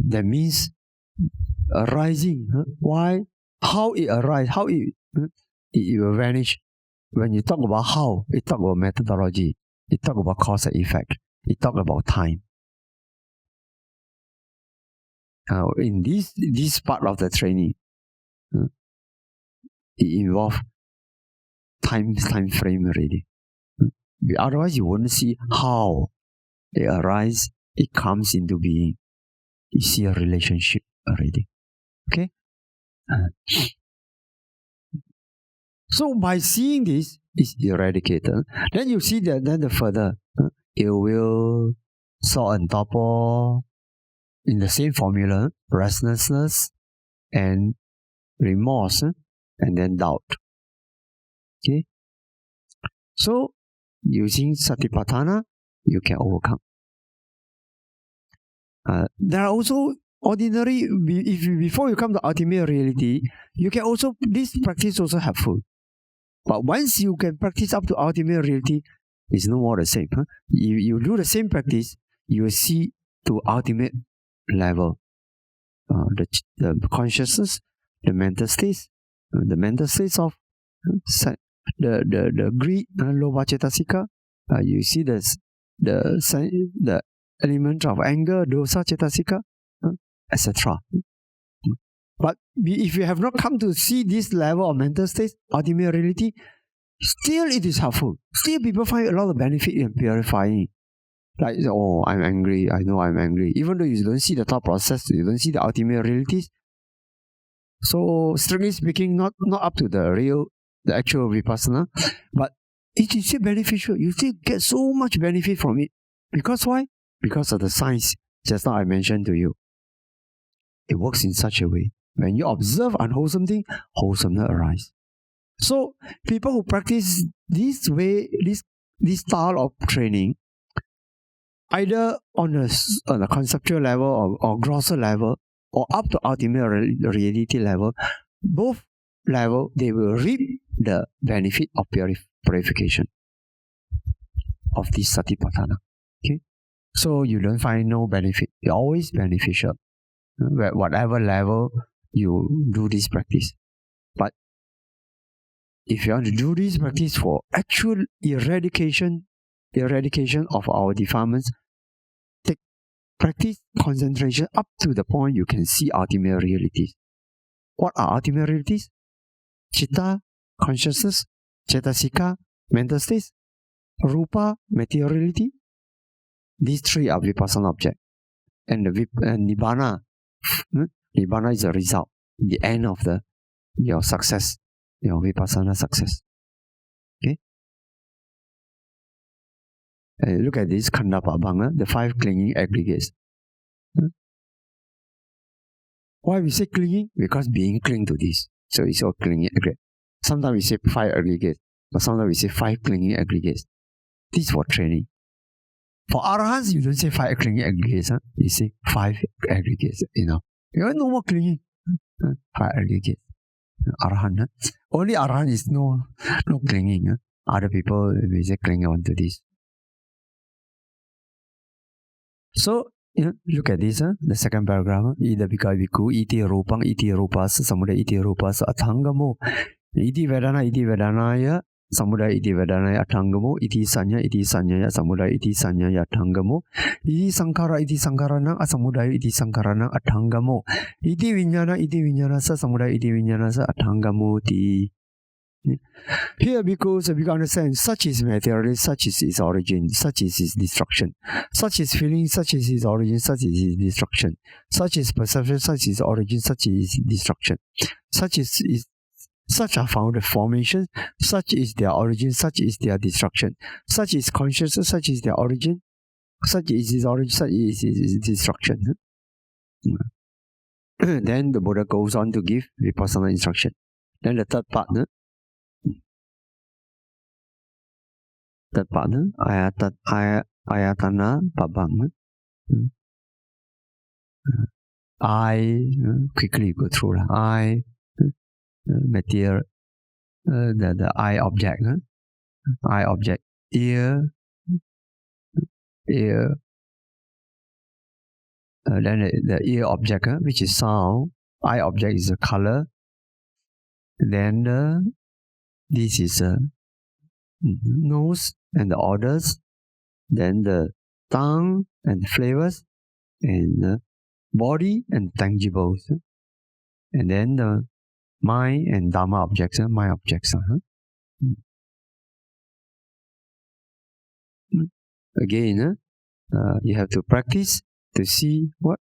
That means arising. Why? How it arises, how it will vanish. When you talk about how, it talk about methodology, it talk about cause and effect, it talk about time. In this part of the training, it involves time frame already. Otherwise, you wouldn't see how it arises, it comes into being. You see a relationship already. Okay? So by seeing this, it's eradicated. Then you see that then the further, ill will, salt and torpor, in the same formula, restlessness and remorse, and then doubt. Okay? So, using Satipaṭṭhāna, you can overcome. There are also ordinary, before you come to ultimate reality, you can also, this practice also helpful. But once you can practice up to ultimate reality, it's no more the same. You do the same practice, you will see to ultimate level. The consciousness, the mental states of the greed, lobha cetasika. You see the element of anger, dosa cetasika, etc. But if you have not come to see this level of mental states, ultimate reality, still it is helpful. Still people find a lot of benefit in purifying. Like, oh, I'm angry, I know I'm angry. Even though you don't see the thought process, you don't see the ultimate realities. So, strictly speaking, not up to the actual vipassana, but it is still beneficial. You still get so much benefit from it. Because why? Because of the science just now I mentioned to you. It works in such a way. When you observe unwholesome thing, wholesomeness arises. So, people who practice this way, this style of training, either on a conceptual level or grosser level, or up to ultimate reality level, both level, they will reap the benefit of purification of this Satipaṭṭhāna. Okay? So you don't find no benefit. It's always beneficial. Whatever level you do this practice. But if you want to do this practice for actual eradication of our defilements, practice concentration up to the point you can see ultimate realities. What are ultimate realities? Chitta, consciousness, cetasika, mental states, rupa, materiality. These three are vipassana objects. And nibbana, nibbana is a result, the end of your success, your vipassana success. Okay? Look at this khanda pabang, the 5 clinging aggregates. Why we say clinging? Because being cling to this. So it's all clinging aggregate. Sometimes we say 5 aggregates, but sometimes we say 5 clinging aggregates. This is for training. For arahants, you don't say 5 clinging aggregates. You say 5 aggregates. You have no more clinging. 5 aggregates. Arahant. Only arahant is no clinging. Other people, we say cling on to this. So, look at this, the second paragraph. Ida bhikkhavi bhikkhu iti rupang iti rupasa samudaya iti rupasa athangamo iti vedanaya samudaya iti vedanaya athangamo iti sanyaya samudaya iti sanyaya athangamo iti sankharana asamudaya iti sankharana athangamo iti viññānasa samudaya iti viññānasa athangamo ti. Here, because we understand such is material, such is its origin, such is its destruction. Such is feeling, such is its origin, such is its destruction. Such is perception, such is origin, such is destruction. Such are found formation, such is their origin, such is their destruction. Such is consciousness, such is their origin, such is its origin, such is its destruction. Then the Buddha goes on to give vipassana instruction. Then the third part, ayatana pabang. I quickly go through. I material, the eye object. Eye object. Ear. Then the ear object, which is sound. Eye object is a color. Then this is nose and the odors, then the tongue and the flavors, and the body and tangibles, and then the mind and Dhamma objects, mind objects. Again, you have to practice to see what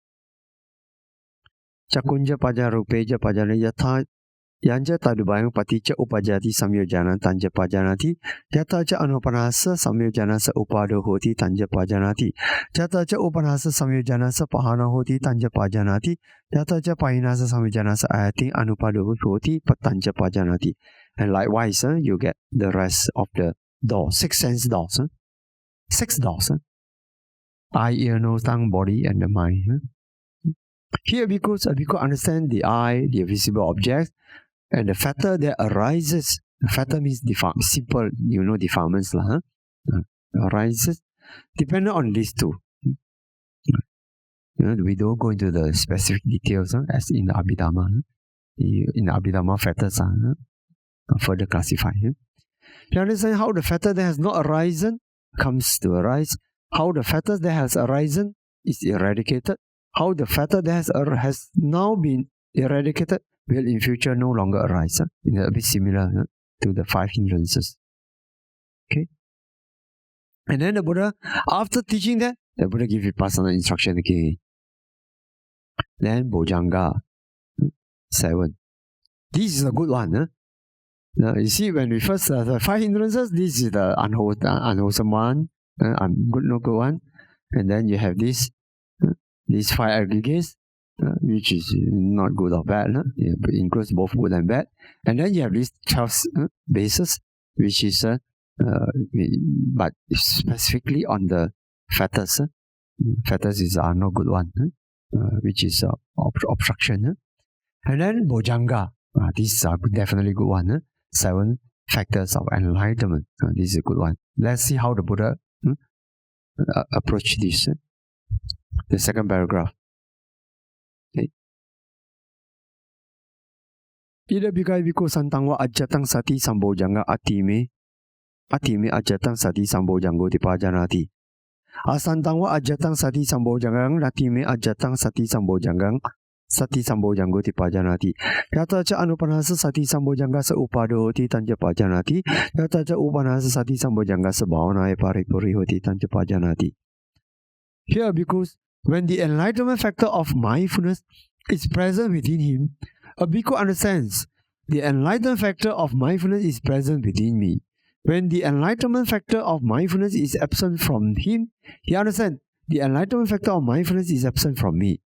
Cakunja paja rupeja pajana yatha Yanja tadubayang paticha upajati samyojana tanja pajanati. Yatacha anupanasa samyojanasa upado hoti tanja pajanati. Yatacha upanasa samyojanasa pahana hoti tanja pajanati. Yatacha pahinasa samyojanasa ayati anupado hoti patanja pajanati. And likewise, you get the rest of the doors, 6 sense doors. 6 doors. Eye, ear, nose, tongue, body, and the mind. Here, because understand the eye, the visible objects, and the fetter that arises. Fetter means simple, defilements. Arises depending on these two. We don't go into the specific details as in the Abhidhamma. In the Abhidhamma, fetters are further classified. You understand how the fetter that has not arisen comes to arise, how the fetter that has arisen is eradicated, how the fetter that has now been eradicated will in future no longer arise. A bit similar to the 5 hindrances. Okay? And then the Buddha, after teaching that, the Buddha gives vipassana instruction again. Then Bojjhanga 7. This is a good one. Now, you see, when we first the 5 hindrances, this is the unwholesome one, no good one. And then you have these 5 aggregates, which is not good or bad. It includes both good and bad. And then you have these 12 bases, which is but specifically on the fetters. Fetters is no good one, which is obstruction. And then Bojjhanga, this is definitely good one. 7 factors of enlightenment. This is a good one. Let's see how the Buddha approached this. The second paragraph. Okay. Ida bhikkhavi bhikkhu santang wa ajjatang sati sambojjhanga atime ajjatang sati sambojjhango tipajanati. Asantang wa ajjatang sati sambojjhangang atime ajjatang sati sambojjhangang sati sambojangoti pajanati. Yata cha anupanasa sati sambojangasa upadoti tanja pajanati. Yata cha upanasa sati sambojangasa bhavanaya paripurihoti tanja pajanati. Here, because when the enlightenment factor of mindfulness is present within him, a bhikkhu understands the enlightenment factor of mindfulness is present within me. When the enlightenment factor of mindfulness is absent from him, he understands the enlightenment factor of mindfulness is absent from me.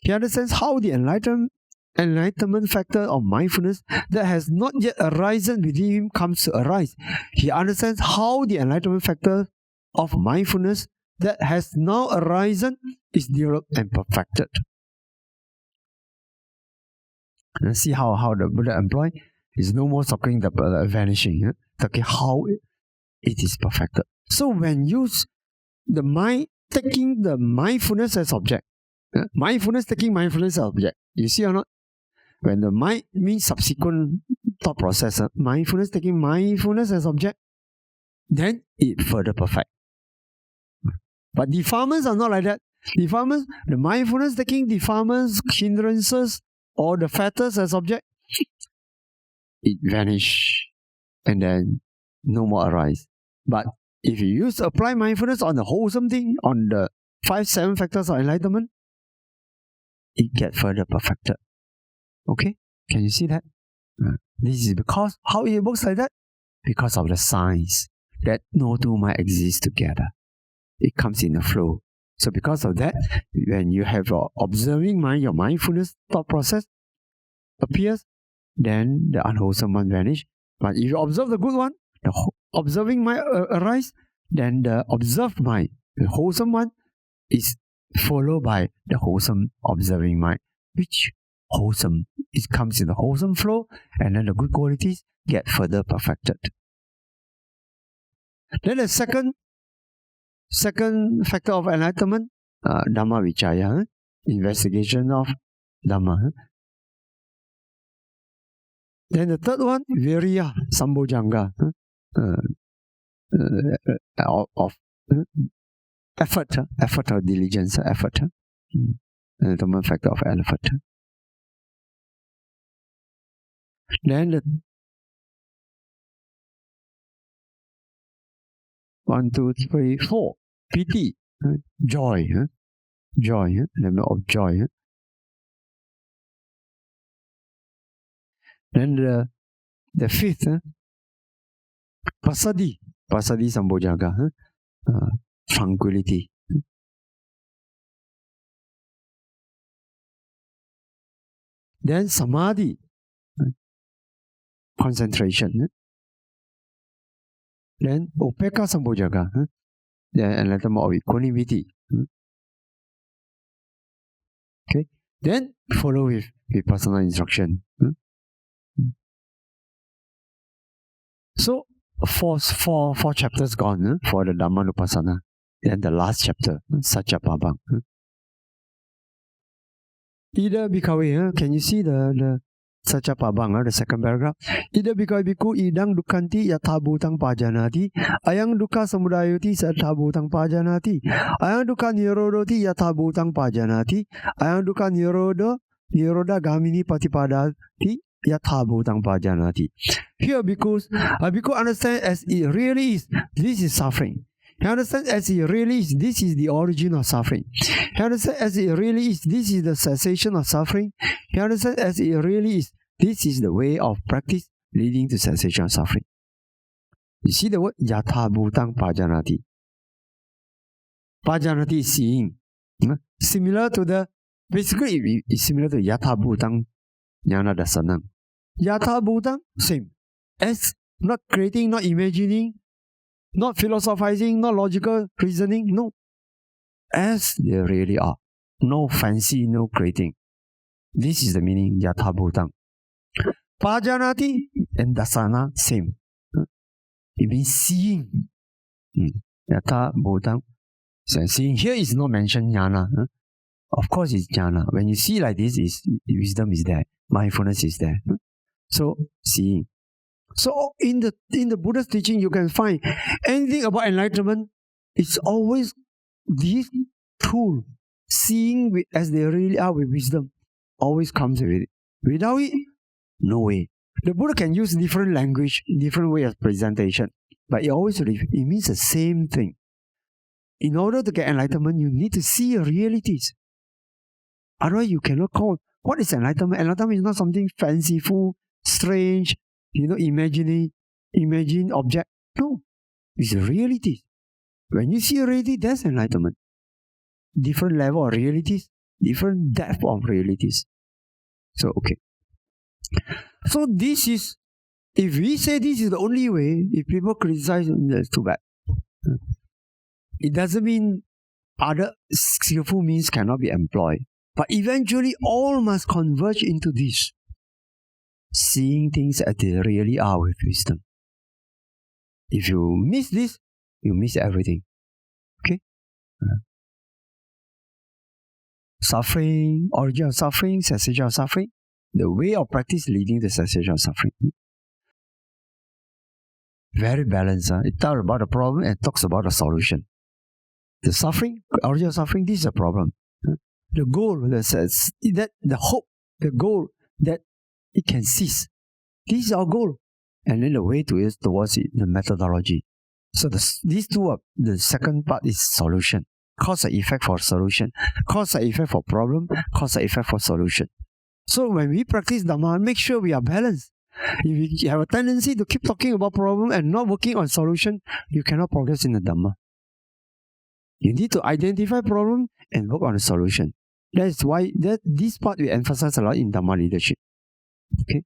He understands how the enlightenment factor of mindfulness that has not yet arisen within him comes to arise. He understands how the enlightenment factor of mindfulness that has now arisen is developed and perfected. Let's see how the Buddha employed is no more talking the vanishing, talking how it is perfected. So when you the mind taking the mindfulness as object, mindfulness taking mindfulness as object, you see or not? When the mind means subsequent thought process, mindfulness taking mindfulness as object, then it further perfect. But defilements are not like that. Defilements, the mindfulness taking defilements, hindrances, or the fetters as object, it vanish and then no more arise. But if you use apply mindfulness on the wholesome thing, on the 5-7 factors of enlightenment, it gets further perfected. Okay? Can you see that? This is because how it works like that? Because of the science that no two might exist together. It comes in a flow. So because of that, when you have your observing mind, your mindfulness thought process appears, then the unwholesome one vanish. But if you observe the good one, the observing mind arise, then the observed mind, the wholesome one, is followed by the wholesome observing mind, which wholesome, it comes in the wholesome flow, and then the good qualities get further perfected. Then the second factor of enlightenment, Dhamma Vichaya, investigation of Dhamma. Then the third one, Virya Sambojanga, of effort or diligence, effort. Enlightenment factor of effort. Then the 1, 2, 3, 4, piti, joy, level of joy. Then the fifth, pasadi sambojaga, tranquility. Then samadhi, concentration. Then upeka sambojaga, the enlightenment of equanimity. Okay. Then follow with personal instruction. So four chapters gone for the Dhammanupassana. Then the last chapter, Satyapabang. Ida bhikkhave, can you see the Satyapabang, the second paragraph? Ida bhikkhave bhikkhu idang dukkanti yathabhutang pajanati, ayang dukkha samudayoti yathabhutang pajanati, ayang dukkha nirodoti yathabhutang pajanati, ayang dukkha niroda gamini patipadati yathabhutang pajanati. Here, because bhikkhu understands as it really is, this is suffering. He understands as it really is, this is the origin of suffering. He understands as it really is, this is the cessation of suffering. He understands as it really is, this is the way of practice leading to cessation of suffering. You see the word yathabhutang pajanati. Pajanati is seeing. Similar to the, basically it's similar to yathabhutang jnana dasanam. Yathabhutang, same. As not creating, not imagining, not philosophizing, not logical reasoning, no. As they really are. No fancy, no creating. This is the meaning, yathabhutang. Pajanati and dasana, same. It means seeing. Yathabhutang. So seeing here is not mentioned jnana. Of course it's jnana. When you see like this, wisdom is there. Mindfulness is there. So, seeing. So in the Buddha's teaching, you can find anything about enlightenment. It's always this tool, seeing as they really are with wisdom. always comes with it. Without it, no way. The Buddha can use different language, different way of presentation, but it means the same thing. In order to get enlightenment, you need to see realities. Otherwise, you cannot call. What is enlightenment? Enlightenment is not something fanciful, strange, imagine object. No, it's realities. When you see a reality, that's enlightenment. Different level of realities, different depth of realities. So, okay. So this is, if we say this is the only way, if people criticize, that's too bad. It doesn't mean other skillful means cannot be employed. But eventually all must converge into this. Seeing things as they really are with wisdom. If you miss this, you miss everything. Okay? Suffering, origin of suffering, cessation of suffering. The way of practice leading to cessation of suffering. Very balanced. It talks about the problem and talks about the solution. The suffering, origin of suffering, this is a problem. The goal, the hope, the goal that it can cease. This is our goal. And then the way towards it, the methodology. So these two are, the second part is solution. Cause and effect for solution. Cause and effect for problem. Cause and effect for solution. So when we practice Dhamma, make sure we are balanced. If you have a tendency to keep talking about problem and not working on solution, you cannot progress in the Dhamma. You need to identify problem and work on the solution. That's why this part we emphasize a lot in Dhamma leadership. Okay.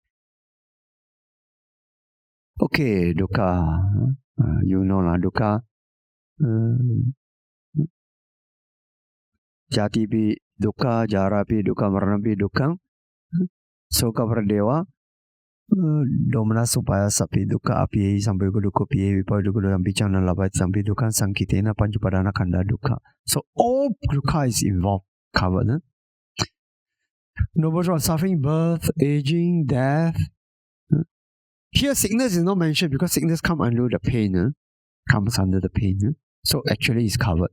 Okay, dukkha. You know lah, dukkha. Jati pi dukkha, jara pi dukkha, marana pi dukkha. Soka pradewa. Domana supaya sapi dukkha api sampai dukkha piye vipa dukkha dalam bicara labat sampai dukkha sangkitena pancupadana kanda dukkha. So all dukkha is involved, covered. No matter suffering, birth, aging, death. Here sickness is not mentioned because sickness comes under the pain. Comes under the pain. So actually it's covered.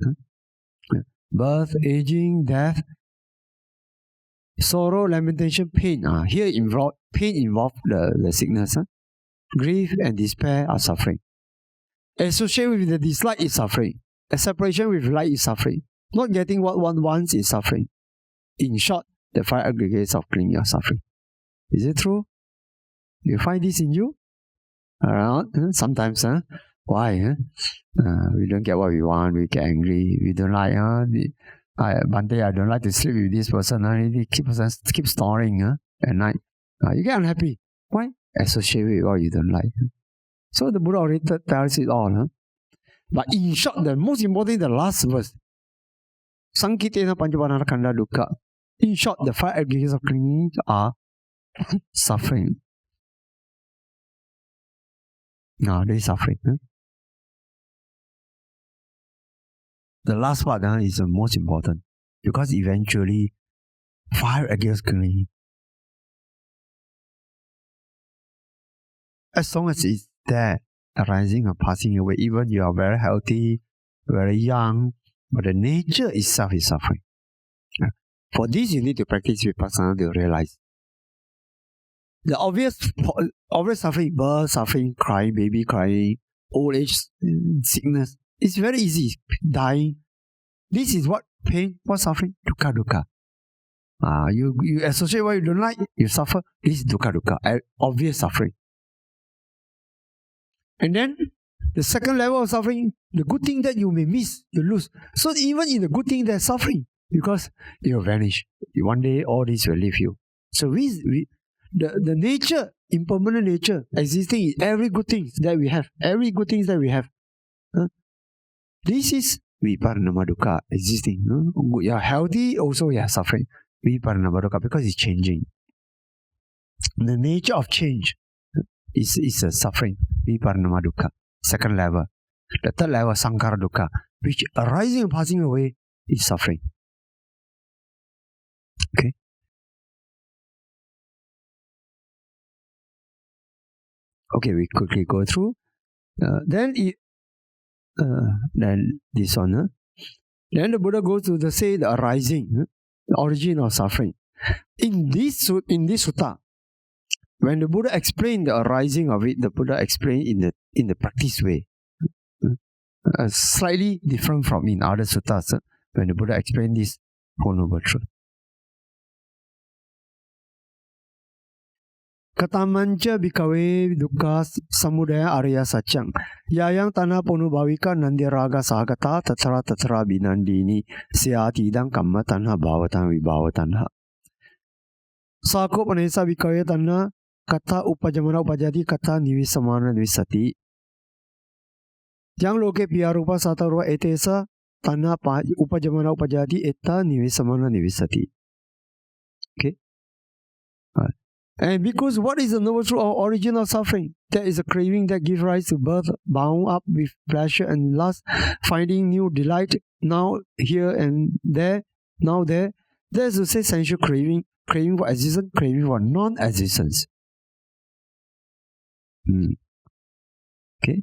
Birth, aging, death, sorrow, lamentation, pain. Here pain involves the sickness. Grief and despair are suffering. Associated with the dislike is suffering. A separation with light is suffering. Not getting what one wants is suffering. In short, the 5 aggregates of clinging are suffering. Is it true? Do you find this in you? Sometimes, why? We don't get what we want, we get angry, we don't like, Bante, I don't like to sleep with this person, he keeps snoring at night. You get unhappy. Why? Associate with what you don't like. So the Buddha already tells it all. But in short, the most important, the last verse. Sankitena pancapadana kanda dukkha. In short, the 5 aggregates of clinging are suffering. No, they suffering. The last part is the most important because eventually 5 aggregates clinging. As long as it's there, arising or passing away, even you are very healthy, very young, but the nature itself is suffering. For this, you need to practice vipassana to realize. The obvious suffering, birth, suffering, crying, baby crying, old age, sickness. It's very easy. Dying. This is what pain, what suffering? Dukkha, dukkha. You associate what you don't like, you suffer. This is dukkha, dukkha. Obvious suffering. And then, the second level of suffering, the good thing that you may miss, you lose. So even in the good thing, there's suffering. Because it will vanish. One day, all this will leave you. So the nature, impermanent nature, existing in every good thing that we have. Every good thing that we have. This is viparinama dukkha, existing. You are healthy, also you are suffering. Viparinama dukkha, because it's changing. The nature of change is a suffering. Viparinama dukkha. Second level. The third level, sankhara dukkha, which arising and passing away is suffering. Okay. Okay, we quickly go through. Then this one. Then the Buddha goes to say the arising, the origin of suffering. In this sutta, when the Buddha explained the arising of it, the Buddha explained in the practice way. Slightly different from in other suttas, when the Buddha explained this Four Noble Truth. Katamanca bhikkhave dukkha samudaya arya satyang yayang tanha ponubhavika nandiraga sagata tatra binandini syati idang kamma tanha bhavatang vibhavatanha. Sako panesa bhikkhave tanha kata upajamana upajati kata nivisamana nivisati. Yang loke piyarupa satarupa etesa tanha upajamana upajati etta nivisamana nivisati. Okay? And because what is the noble truth or origin of suffering? There is a craving that gives rise to birth, bound up with pleasure and lust, finding new delight now here and there, now there. There's to say sensual craving, craving for existence, craving for non-existence. Okay?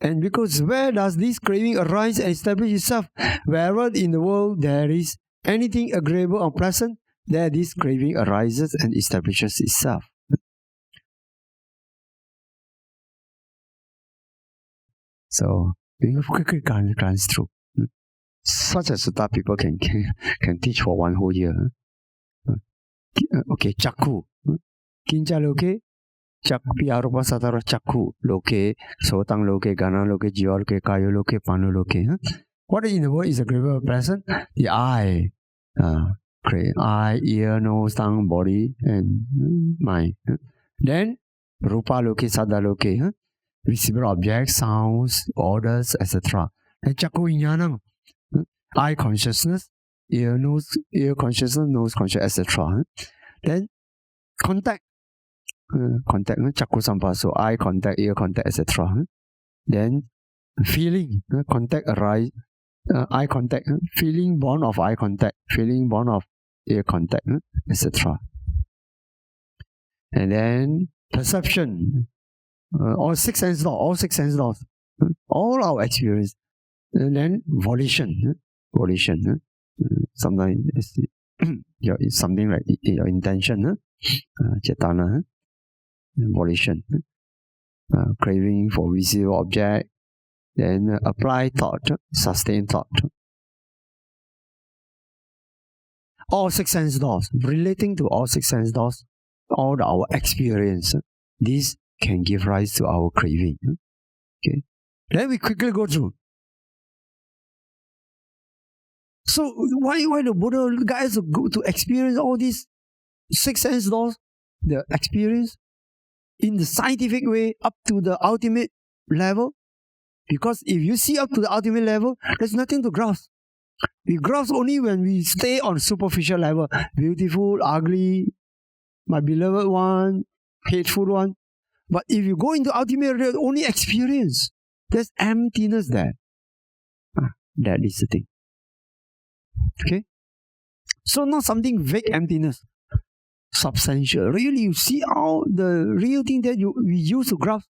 And because where does this craving arise and establish itself? Wherever in the world there is anything agreeable or pleasant, there this craving arises and establishes itself. So, we quickly glance through. Such a sutta people can teach for one whole year. Okay, chakku. Kinca loke, piyarupa satara chakku loke, sotang loke, gana loke, jiva loke, kaya loke, panu loke. What in the world is agreeable or pleasant? The eye. Eye, ear, nose, tongue, body, and mind. Then, rupa loke, sada loke, visible objects, sounds, odors, etc. And chakku vijnanam, eye consciousness, ear consciousness, nose consciousness, etc. Then, contact, chakku sampaso, eye contact, ear contact, etc. Then, feeling, contact arise. Eye contact, feeling born of eye contact, feeling born of ear contact, etc. And then perception, all six sense laws, all our experience. And then volition, sometimes it's something like your intention, cetana, volition, craving for visible object. Then apply thought, sustain thought. All six sense laws, relating to all six sense laws, all our experience, this can give rise to our craving. Okay. Then we quickly go through. So why the Buddha guys to experience all these six sense laws, the experience in the scientific way up to the ultimate level? Because if you see up to the ultimate level, there's nothing to grasp. We grasp only when we stay on superficial level. Beautiful, ugly, my beloved one, hateful one. But if you go into ultimate real, only experience, there's emptiness there. That is the thing. Okay? So not something vague emptiness. Substantial. Really, you see all the real thing that we use to grasp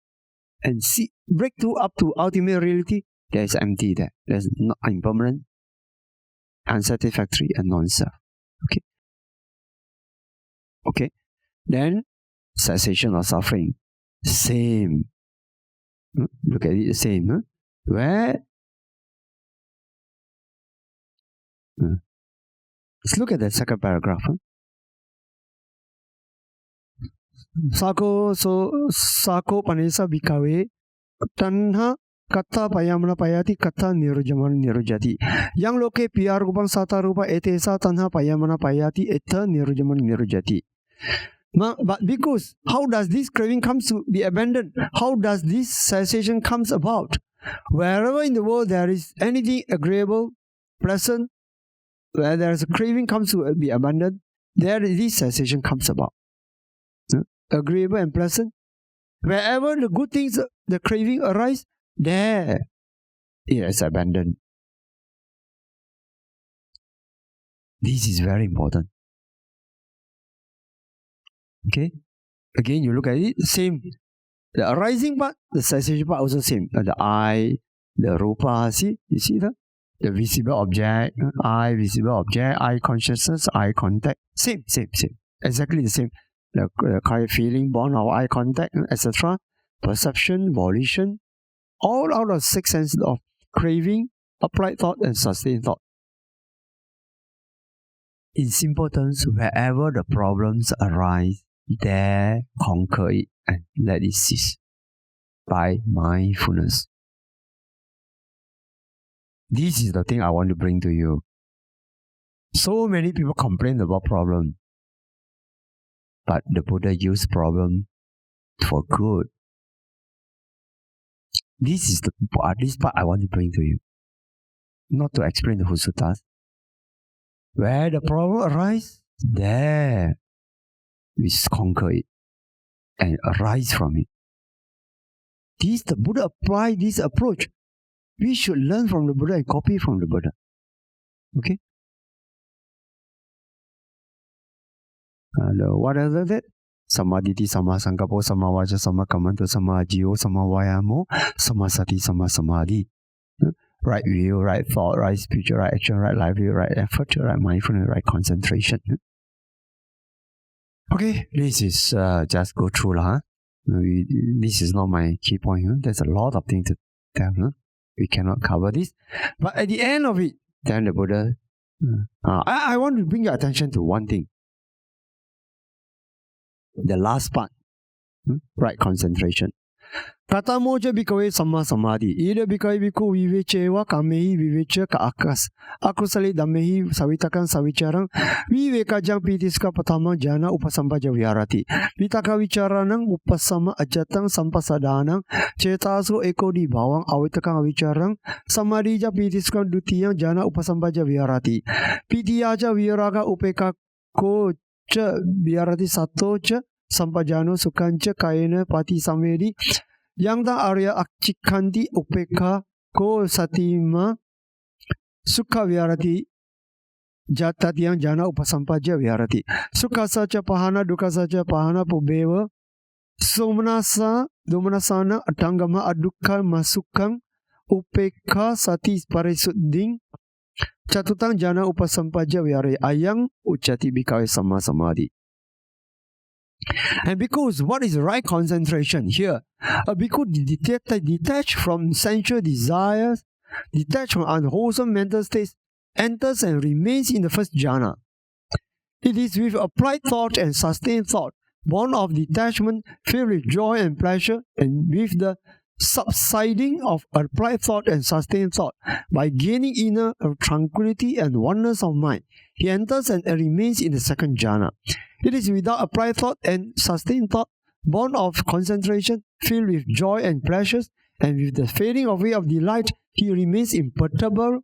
and see, break through up to ultimate reality, there is empty there. There's not impermanent, unsatisfactory, and non-self. Okay. Okay. Then cessation of suffering. Same. Look at it, same. Where? Let's look at the second paragraph. Sako panesa bhikkhave tanha kata payamana payati kata nirujamana nirujati. Yang loke piyarupam satarupa etesa tanha payamana payati etta nirujamana nirujati. But because how does this craving comes to be abandoned? How does this cessation comes about? Wherever in the world there is anything agreeable, pleasant, where there is a craving comes to be abandoned, there this cessation comes about. Agreeable and pleasant. Wherever the good things, the craving arise, there it is abandoned. This is very important. Okay? Again, you look at it, same. The arising part, the cessation part also same. The eye, the rupa, see? You see that? The visible object, visible object, eye consciousness, eye contact, same. Exactly the same. The kind of feeling born of eye contact, etc. Perception, volition, all out of six senses of craving, applied thought, and sustained thought. In simple terms, wherever the problems arise, there conquer it and let it cease by mindfulness. This is the thing I want to bring to you. So many people complain about problem, but the Buddha used problem for good. This is the part I want to bring to you. Not to explain the whole suttas. Where the problem arises, there we conquer it and arise from it. This the Buddha applied this approach. We should learn from the Buddha and copy from the Buddha. Okay? And what else is it? Samadhi, sama sangkapo, sama vaca, sama kamanta, sama ajiyo, sama vayamo, sama sati, sama samadhi. Right view, right thought, right speech, right action, right livelihood, right effort, right mindfulness, right concentration. Okay, this is just go through lah. This is not my key point. There's a lot of things to tell. We cannot cover this. But at the end of it, then the Buddha, I want to bring your attention to one thing. The last part, right concentration. Kata moja bikawe sama samadhi. Ida bikawe biku vivechewa kamehi vivecha ka akas. Akusali damehi sawitakan sawicarang. Viveka jang pitiska patama jana upasambaja viharati. Vitaka vicaranang upasama ajatang sampasadanang. Cetasu eko di bawang awitakang vicarang. Samadhija pitiska dutiyang jana upasambaja viharati. Pitiyaja viharaga upeka ko cha viharati sato cha. Sampajano sukanca kayana pati samedi yang da arya akcikanti upeka ko satima sukha viharati jatat yang jana upasampaja viharati sukha saca pahana dukkha saca pahana pubeva domanasana atangama adukha masukang upeka sati parisudding catutang jana upasampaja viharati ayang ucati bikawe sama samadhi. And because what is right concentration here? A bhikkhu detached from sensual desires, detached from unwholesome mental states, enters and remains in the first jhana. It is with applied thought and sustained thought, born of detachment, filled with joy and pleasure, and with the subsiding of applied thought and sustained thought, by gaining inner tranquility and oneness of mind, he enters and remains in the second jhana. It is without applied thought and sustained thought, born of concentration, filled with joy and pleasures, and with the fading away of delight, he remains imperturbable,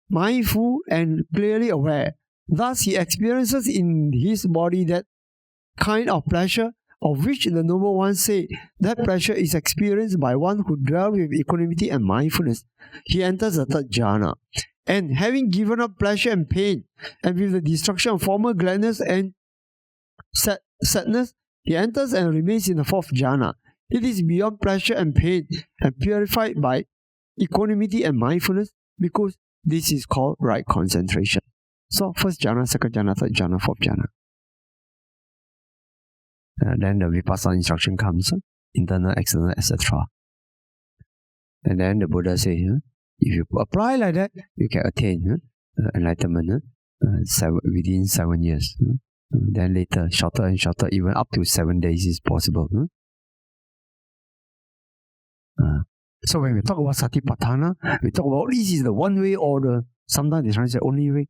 mindful, and clearly aware. Thus, he experiences in his body that kind of pleasure of which the Noble Ones say that pleasure is experienced by one who dwells with equanimity and mindfulness. He enters the third jhana. And having given up pleasure and pain, and with the destruction of former gladness and sadness, he enters and remains in the fourth jhana. It is beyond pleasure and pain, and purified by equanimity and mindfulness, because this is called right concentration. So, first jhana, second jhana, third jhana, fourth jhana. Then the vipassana instruction comes, internal, external, etc. And then the Buddha says, if you apply like that, you can attain enlightenment within 7 years. Then later, shorter and shorter, even up to 7 days is possible. So when we talk about Satipaṭṭhāna, we talk about this is the one way or the sometimes they try to say only way.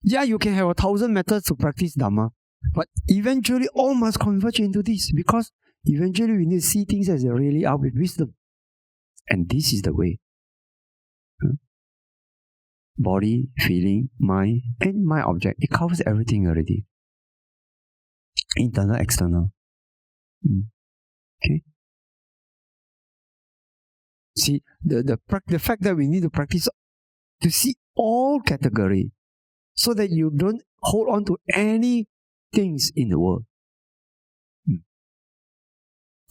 Yeah, you can have 1,000 methods to practice Dhamma, but eventually all must converge into this, because eventually we need to see things as they really are with wisdom. And this is the way. Body, feeling, mind, and my object. It covers everything already. Internal, external. Okay. See, the fact that we need to practice to see all category, so that you don't hold on to any things in the world.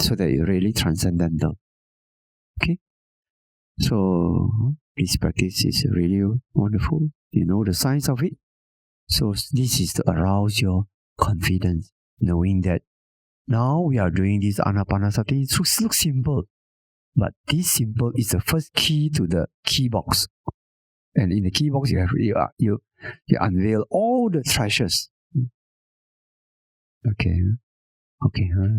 So that you're really transcendental. Okay. So this practice is really wonderful. You know the science of it. So this is to arouse your confidence, knowing that now we are doing this anapanasati. It looks simple, but this simple is the first key to the key box. And in the key box, you unveil all the treasures. Okay,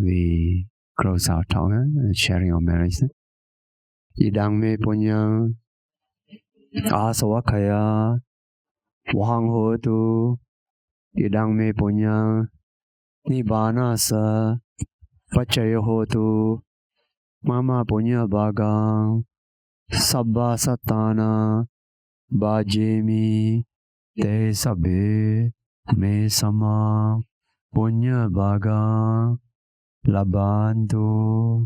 we close our tongue and sharing our merits. Idang me punya asawakaya wahang ho tu idang me punya nibbana sa pacaya ho tu mama punya bagang sabba satana bajemi te sabbe me sama punya bagang labantu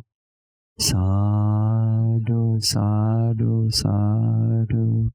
sadhu sadhu sadhu